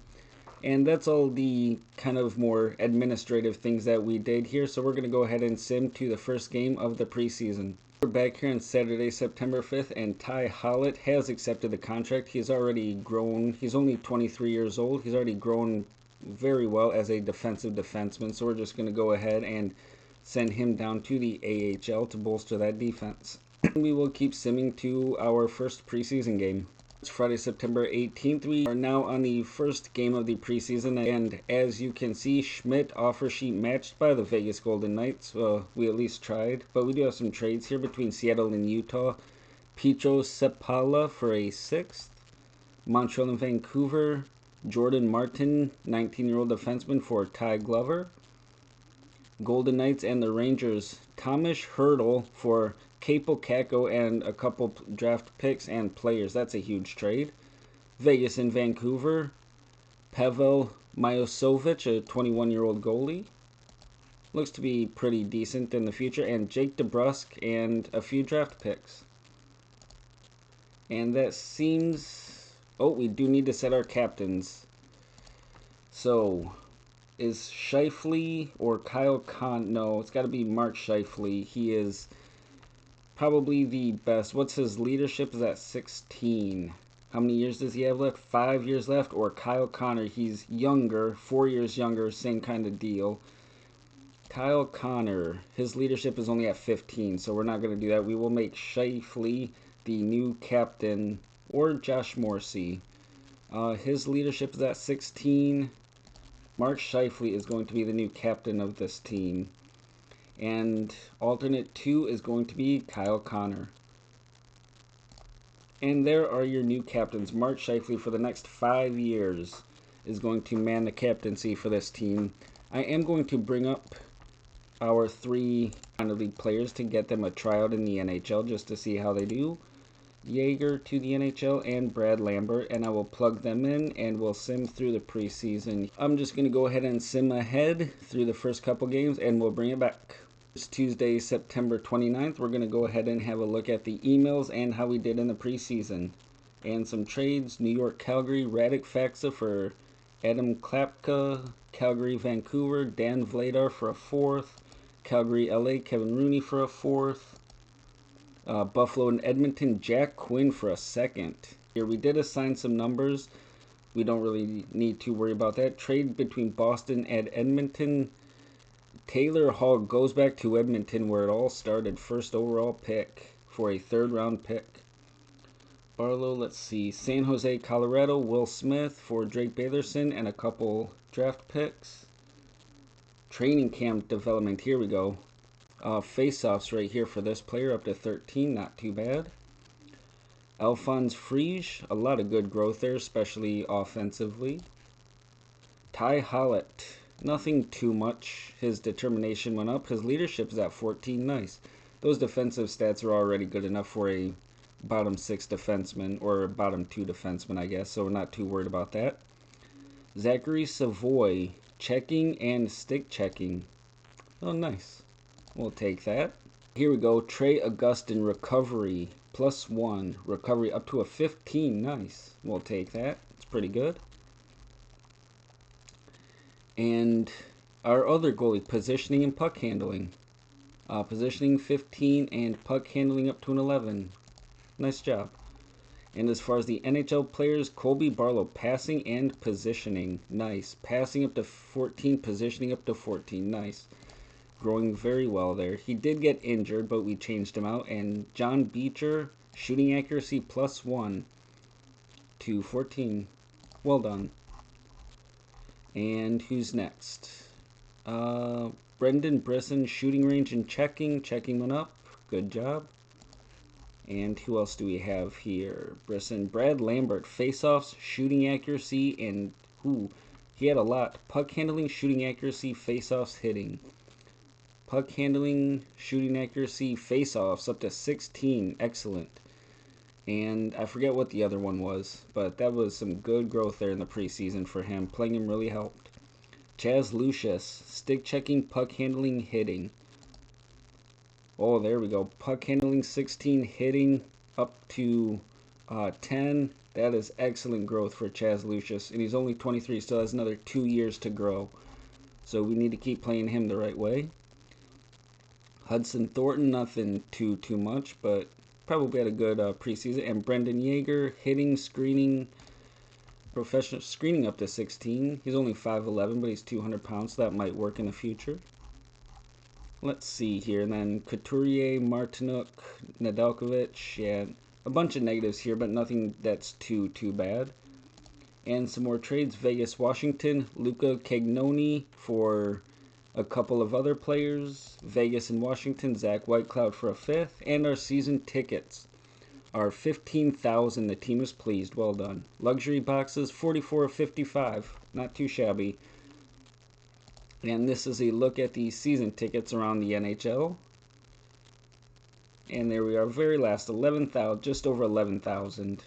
Speaker 1: And that's all the kind of more administrative things that we did here. So we're going to go ahead and sim to the first game of the preseason. We're back here on Saturday, September 5th, and Ty Hallett has accepted the contract. He's already grown. He's only 23 years old. He's already grown very well as a defensive defenseman. So we're just going to go ahead and send him down to the AHL to bolster that defense. We will keep simming to our first preseason game. It's Friday, September 18th. We are now on the first game of the preseason, and as you can see, Schmidt offer sheet matched by the Vegas Golden Knights. Well, we at least tried, but we do have some trades here between Seattle and Utah. Petro Sepala for a 6th. Montreal and Vancouver. Jordan Martin, 19-year-old defenseman, for Ty Glover. Golden Knights and the Rangers. Thomas Hertl for Capo Caco and a couple draft picks and players. That's a huge trade. Vegas and Vancouver. Pavel Majosovic, a 21-year-old goalie. Looks to be pretty decent in the future. And Jake DeBrusk and a few draft picks. And that seems... Oh, we do need to set our captains. So, is Scheifele or Kyle Kahn? No, it's got to be Mark Scheifele. He is probably the best. What's his leadership? Is at 16. How many years does he have left? 5 years left. Or Kyle Connor. He's younger, 4 years younger, same kind of deal. Kyle Connor, his leadership is only at 15, so we're not going to do that. We will make Scheifele the new captain, or Josh Morrissey. His leadership is at 16. Mark Scheifele is going to be the new captain of this team. And alternate 2 is going to be Kyle Connor. And there are your new captains. Mark Scheifele for the next 5 years is going to man the captaincy for this team. I am going to bring up our 3 minor league players to get them a tryout in the NHL just to see how they do. Jaeger to the NHL and Brad Lambert, and I will plug them in and we'll sim through the preseason. I'm just going to go ahead and sim ahead through the first couple games and we'll bring it back. It's Tuesday, September 29th. We're going to go ahead and have a look at the emails and how we did in the preseason. And some trades. New York, Calgary, Radek Faksa for Adam Klapka. Calgary, Vancouver, Dan Vladar for a 4th. Calgary, LA, Kevin Rooney for a 4th. Buffalo and Edmonton, Jack Quinn for a 2nd. Here we did assign some numbers. We don't really need to worry about that. Trade between Boston and Edmonton. Taylor Hall goes back to Edmonton where it all started. 1st overall pick for a 3rd round pick. Barlow, let's see. San Jose, Colorado, Will Smith for Drake Batherson and a couple draft picks. Training camp development, here we go. Face-offs right here for this player, up to 13, not too bad. Alphonse Friege, a lot of good growth there, especially offensively. Ty Hallett, nothing too much. His determination went up. His leadership is at 14, nice. those defensive stats are already good enough for a bottom 6 defenseman, or bottom 2 defenseman, I guess, so we're not too worried about that. Zachary Savoy, checking and stick checking. Oh, nice. We'll take that. Here we go. Trey Augustin, recovery, +1. Recovery up to a 15. Nice. We'll take that. It's pretty good. And our other goalie, positioning and puck handling. Positioning 15 and puck handling up to an 11. Nice job. And as far as the NHL players, Colby Barlow, passing and positioning. Nice. Passing up to 14, positioning up to 14. Nice. Growing very well there. He did get injured, but we changed him out. And John Beecher, shooting accuracy +1 to 14. Well done. And who's next? Brendan Brisson, shooting range and checking. Checking went up. Good job. And who else do we have here? Brisson. Brad Lambert, face-offs, shooting accuracy, and he had a lot. Puck handling, shooting accuracy, face-offs, hitting. Puck handling, shooting accuracy, face-offs, up to 16. Excellent. And I forget what the other one was, but that was some good growth there in the preseason for him. Playing him really helped. Chaz Lucius, stick checking, puck handling, hitting. Oh, there we go. Puck handling 16, hitting up to 10. That is excellent growth for Chaz Lucius. And he's only 23, still has another 2 years to grow. So we need to keep playing him the right way. Hudson Thornton, nothing too much, but probably had a good preseason. And Brendan Yeager, hitting, screening, professional screening up to 16. He's only 5'11", but he's 200 pounds, so that might work in the future. Let's see here. And then Couturier, Martinuk, Nedeljkovic. Yeah, a bunch of negatives here, but nothing that's too bad. And some more trades. Vegas, Washington, Luca Cagnoni for a couple of other players. Vegas and Washington, Zach Whitecloud for a 5th. And our season tickets are 15,000. The team is pleased. Well done. Luxury boxes, 44 of 55. Not too shabby. And this is a look at the season tickets around the NHL. And there we are, very last, 11,000, just over 11,000.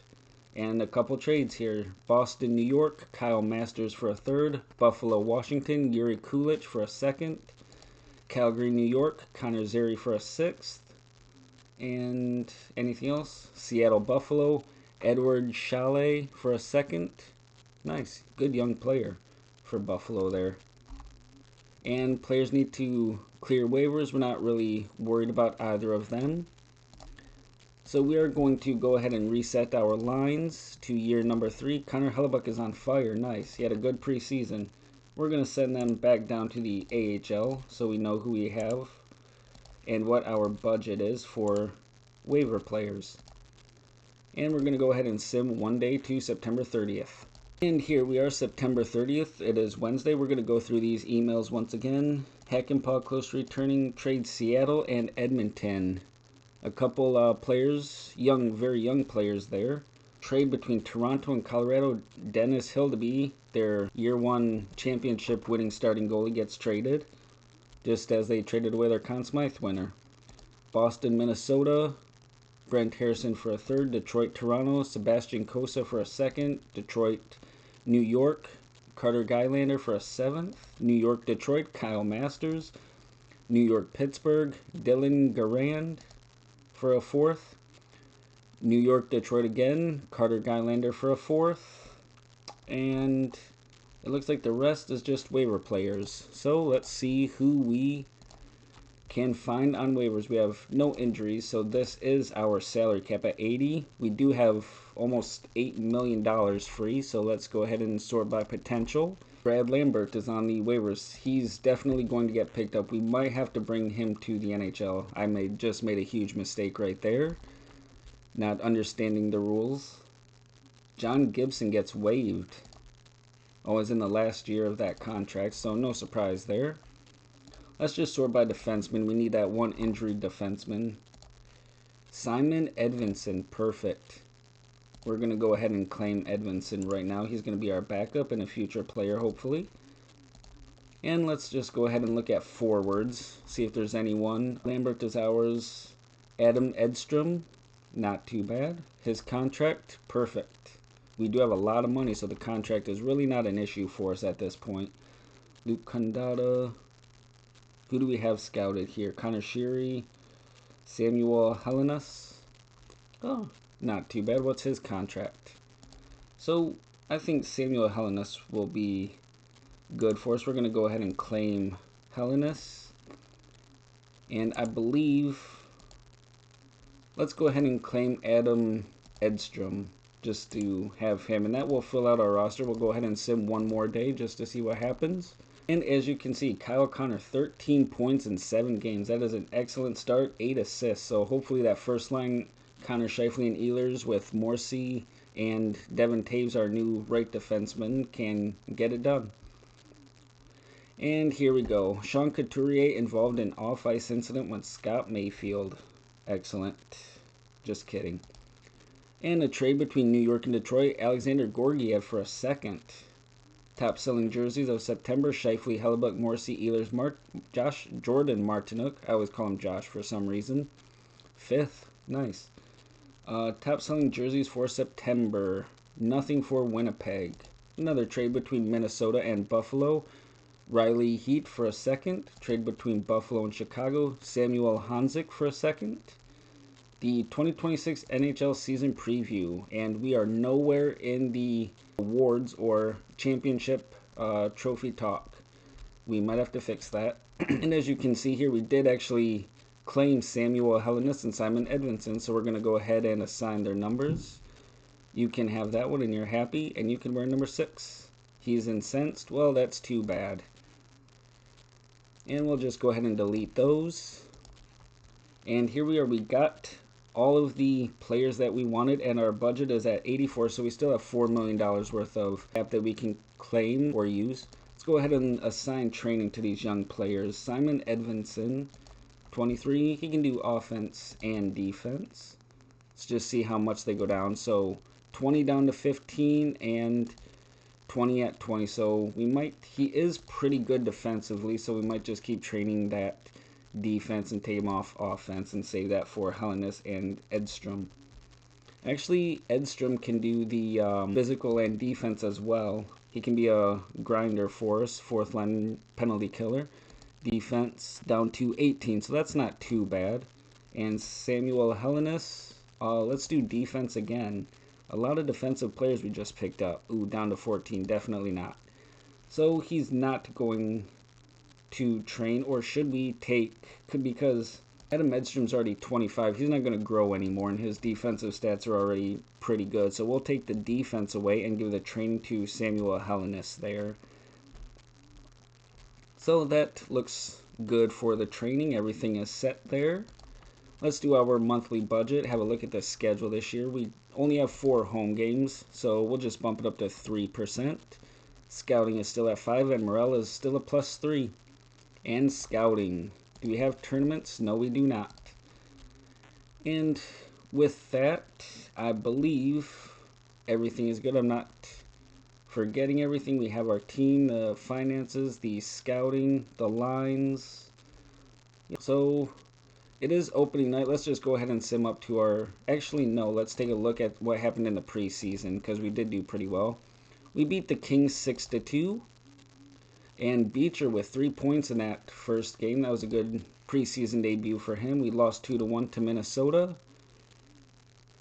Speaker 1: And a couple trades here. Boston, New York, Kyle Masters for a 3rd. Buffalo, Washington, Yuri Kulich for a 2nd. Calgary, New York, Connor Zary for a 6th. And anything else? Seattle, Buffalo, Edward Chalet for a 2nd. Nice, good young player for Buffalo there. And players need to clear waivers. We're not really worried about either of them. So we are going to go ahead and reset our lines to year number 3. Connor Hellebuck is on fire. Nice. He had a good preseason. We're going to send them back down to the AHL so we know who we have and what our budget is for waiver players. And we're going to go ahead and sim one day to September 30th. And here we are, September 30th. It is Wednesday. We're going to go through these emails once again. Hackenpah close returning, trade Seattle and Edmonton. A couple players, very young players there. Trade between Toronto and Colorado. Dennis Hildeby, their year 1 championship winning starting goalie, gets traded, just as they traded away their Conn Smythe winner. Boston, Minnesota. Brent Harrison for a 3rd. Detroit, Toronto. Sebastian Cossa for a 2nd. Detroit, New York, Carter Gylander for a 7th. New York, Detroit, Kyle Masters. New York, Pittsburgh, Dylan Garand for a 4th. New York, Detroit again, Carter Gylander for a 4th. And it looks like the rest is just waiver players. So let's see who we can find on waivers. We have no injuries, so this is our salary cap at 80. We do have almost $8 million free, so let's go ahead and sort by potential. Brad Lambert is on the waivers. He's definitely going to get picked up. We might have to bring him to the NHL. I just made a huge mistake right there, not understanding the rules. John Gibson gets waived. Oh, it's in the last year of that contract, so no surprise there. Let's just sort by defenseman. We need that one injured defenseman. Simon Edvinsson, perfect. We're going to go ahead and claim Edvinsson right now. He's going to be our backup and a future player, hopefully. And let's just go ahead and look at forwards, see if there's anyone. Lambert is ours. Adam Edstrom, not too bad. His contract, perfect. We do have a lot of money, so the contract is really not an issue for us at this point. Luke Condata. Who do we have scouted here? Connor Sheary, Samuel Helenas. Oh, not too bad. What's his contract? So I think Samuel Helenas will be good for us. We're going to go ahead and claim Helenas. And I believe, let's go ahead and claim Adam Edstrom just to have him. And that will fill out our roster. We'll go ahead and sim one more day just to see what happens. And as you can see, Kyle Connor, 13 points in 7 games. That is an excellent start, 8 assists. So hopefully that first line, Connor Scheifele and Ehlers with Morrissey and Devin Taves, our new right defenseman, can get it done. And here we go. Sean Couturier involved in off-ice incident with Scott Mayfield. Excellent. Just kidding. And a trade between New York and Detroit. Alexander Gorgiev for a second. Top selling jerseys of September: Scheifele, Hellebuck, Morrissey, Ehlers, Jordan Martinook. I always call him Josh for some reason. 5th. Nice. Top selling jerseys for September. Nothing for Winnipeg. Another trade between Minnesota and Buffalo. Riley Heat for a second. Trade between Buffalo and Chicago. Samuel Hanzik for a second. The 2026 NHL season preview. And we are nowhere in the awards or championship trophy talk. We might have to fix that. And as you can see here, we did actually claim Samuel Helenas and Simon Edvinsson, so we're going to go ahead and assign their numbers. You can have that one and you're happy, and you can wear number 6. He's incensed. Well, that's too bad. And we'll just go ahead and delete those. And here we are. We got all of the players that we wanted, and our budget is at 84, so we still have $4 million worth of cap that we can claim or use. Let's go ahead and assign training to these young players. Simon Edvinsson, 23, he can do offense and defense. Let's just see how much they go down. So 20 down to 15 and 20 at 20. So we might, he is pretty good defensively, so we might just keep training that defense and take him off offense and save that for Helenas and Edstrom. Actually, Edstrom can do the physical and defense as well. He can be a grinder for us, 4th line penalty killer. Defense down to 18, so that's not too bad. And Samuel Helenas, let's do defense again. A lot of defensive players we just picked up. Ooh, down to 14, definitely not. So he's not going to train, or should we take, because Adam Edstrom's already 25, he's not going to grow anymore, and his defensive stats are already pretty good, so we'll take the defense away and give the training to Samuel Helenas there. So that looks good for the training. Everything is set there. Let's do our monthly budget, have a look at the schedule this year. We only have 4 home games, so we'll just bump it up to 3%. Scouting is still at 5, and morale is still a +3. And scouting. Do we have tournaments? No, we do not. And with that, I believe everything is good. I'm not forgetting everything. We have our team, the finances, the scouting, the lines. So it is opening night. Let's just go ahead and sim up to our... Actually, no. Let's take a look at what happened in the preseason, because we did do pretty well. We beat the Kings 6-2. And Beecher with 3 points in that first game. That was a good preseason debut for him. We lost 2-1 to Minnesota.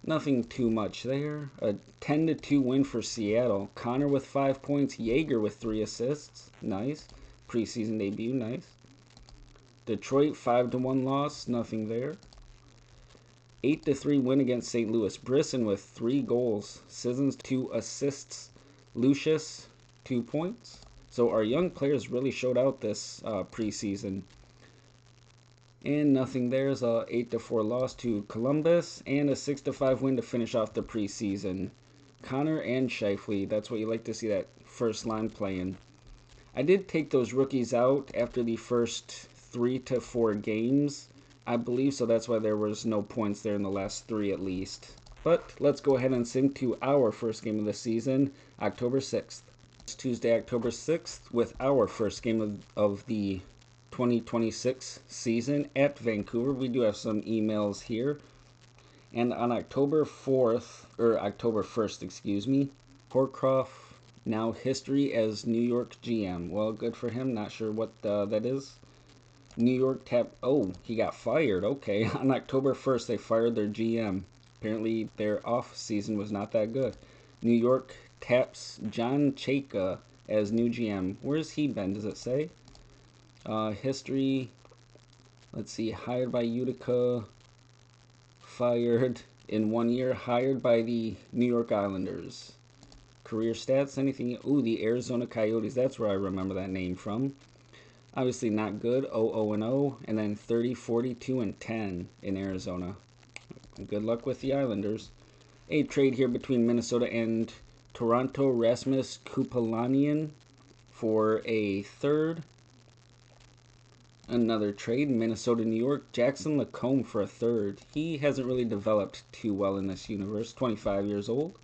Speaker 1: Nothing too much there. A 10-2 win for Seattle. Connor with 5 points. Yeager with 3 assists. Nice. Preseason debut. Nice. Detroit 5-1 loss. Nothing there. 8-3 win against St. Louis. Brisson with 3 goals. Sissons 2 assists. Lucius 2 points. So our young players really showed out this preseason. And nothing there is a 8-4 loss to Columbus and a 6-5 win to finish off the preseason. Connor and Scheifele, that's what you like to see, that first line playing. I did take those rookies out after the first 3 to 4 games, I believe, so that's why there was no points there in the last 3 at least. But let's go ahead and sim to our first game of the season, October 6th. It's Tuesday, October 6th, with our first game of the 2026 season at Vancouver. We do have some emails here. And on October 4th, or October 1st, excuse me, Horcroft now history as New York GM. Well, good for him. Not sure what that is. New York tap. Oh, he got fired. Okay. On October 1st, they fired their GM. Apparently, their off season was not that good. New York taps John Chayka as new GM. Where's he been? Does it say? History. Let's see. Hired by Utica. Fired in 1 year. Hired by the New York Islanders. Career stats. Anything? Ooh, the Arizona Coyotes. That's where I remember that name from. Obviously not good. 0-0-0. And then 30, 42, and 10 in Arizona. Good luck with the Islanders. A trade here between Minnesota and Toronto. Rasmus Kupalanian for a third. Another trade. Minnesota, New York. Jackson Lacombe for a third. He hasn't really developed too well in this universe. 25 years old.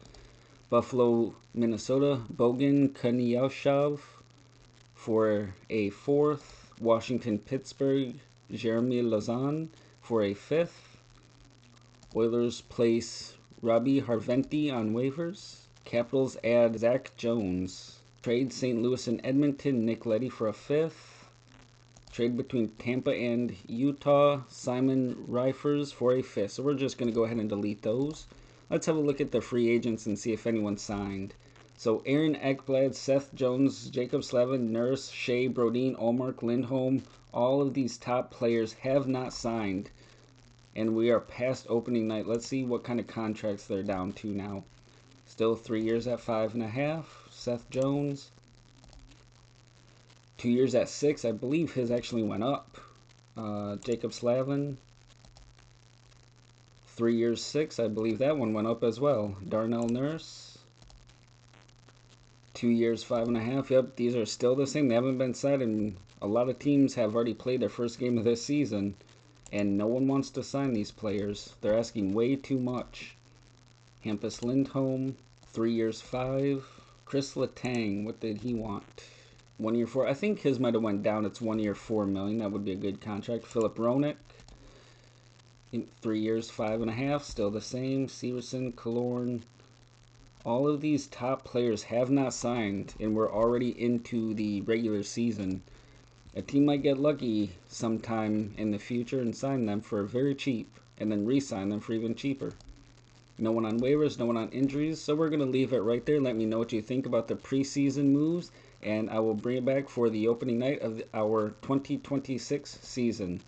Speaker 1: Buffalo, Minnesota. Bogan Kaniashov for a fourth. Washington, Pittsburgh. Jeremy Lazan for a fifth. Oilers place Robbie Harventi on waivers. Capitals add Zach Jones. Trade St. Louis and Edmonton. Nick Leddy for a fifth. Trade between Tampa and Utah. Simon Reifers for a fifth. So we're just going to go ahead and delete those. Let's have a look at the free agents and see if anyone signed. So Aaron Ekblad, Seth Jones, Jacob Slavin, Nurse, Shea, Brodin, Allmark, Lindholm. All of these top players have not signed. And we are past opening night. Let's see what kind of contracts they're down to now. Still 3 years at 5.5. Seth Jones. 2 years at 6. I believe his actually went up. Jacob Slavin. 3 years 6. I believe that one went up as well. Darnell Nurse. 2 years 5.5. Yep, these are still the same. They haven't been signed, and a lot of teams have already played their first game of this season. And no one wants to sign these players. They're asking way too much. Hampus Lindholm, 3 years 5. Chris Letang, what did he want? 1 year 4. I think his might have went down. It's 1 year 4 million. That would be a good contract. Philip Roenick, 3 years 5.5. Still the same. Severson, Killorn. All of these top players have not signed, and we're already into the regular season. A team might get lucky sometime in the future and sign them for very cheap, and then re-sign them for even cheaper. No one on waivers, no one on injuries, so we're going to leave it right there. Let me know what you think about the preseason moves, and I will bring it back for the opening night of our 2026 season.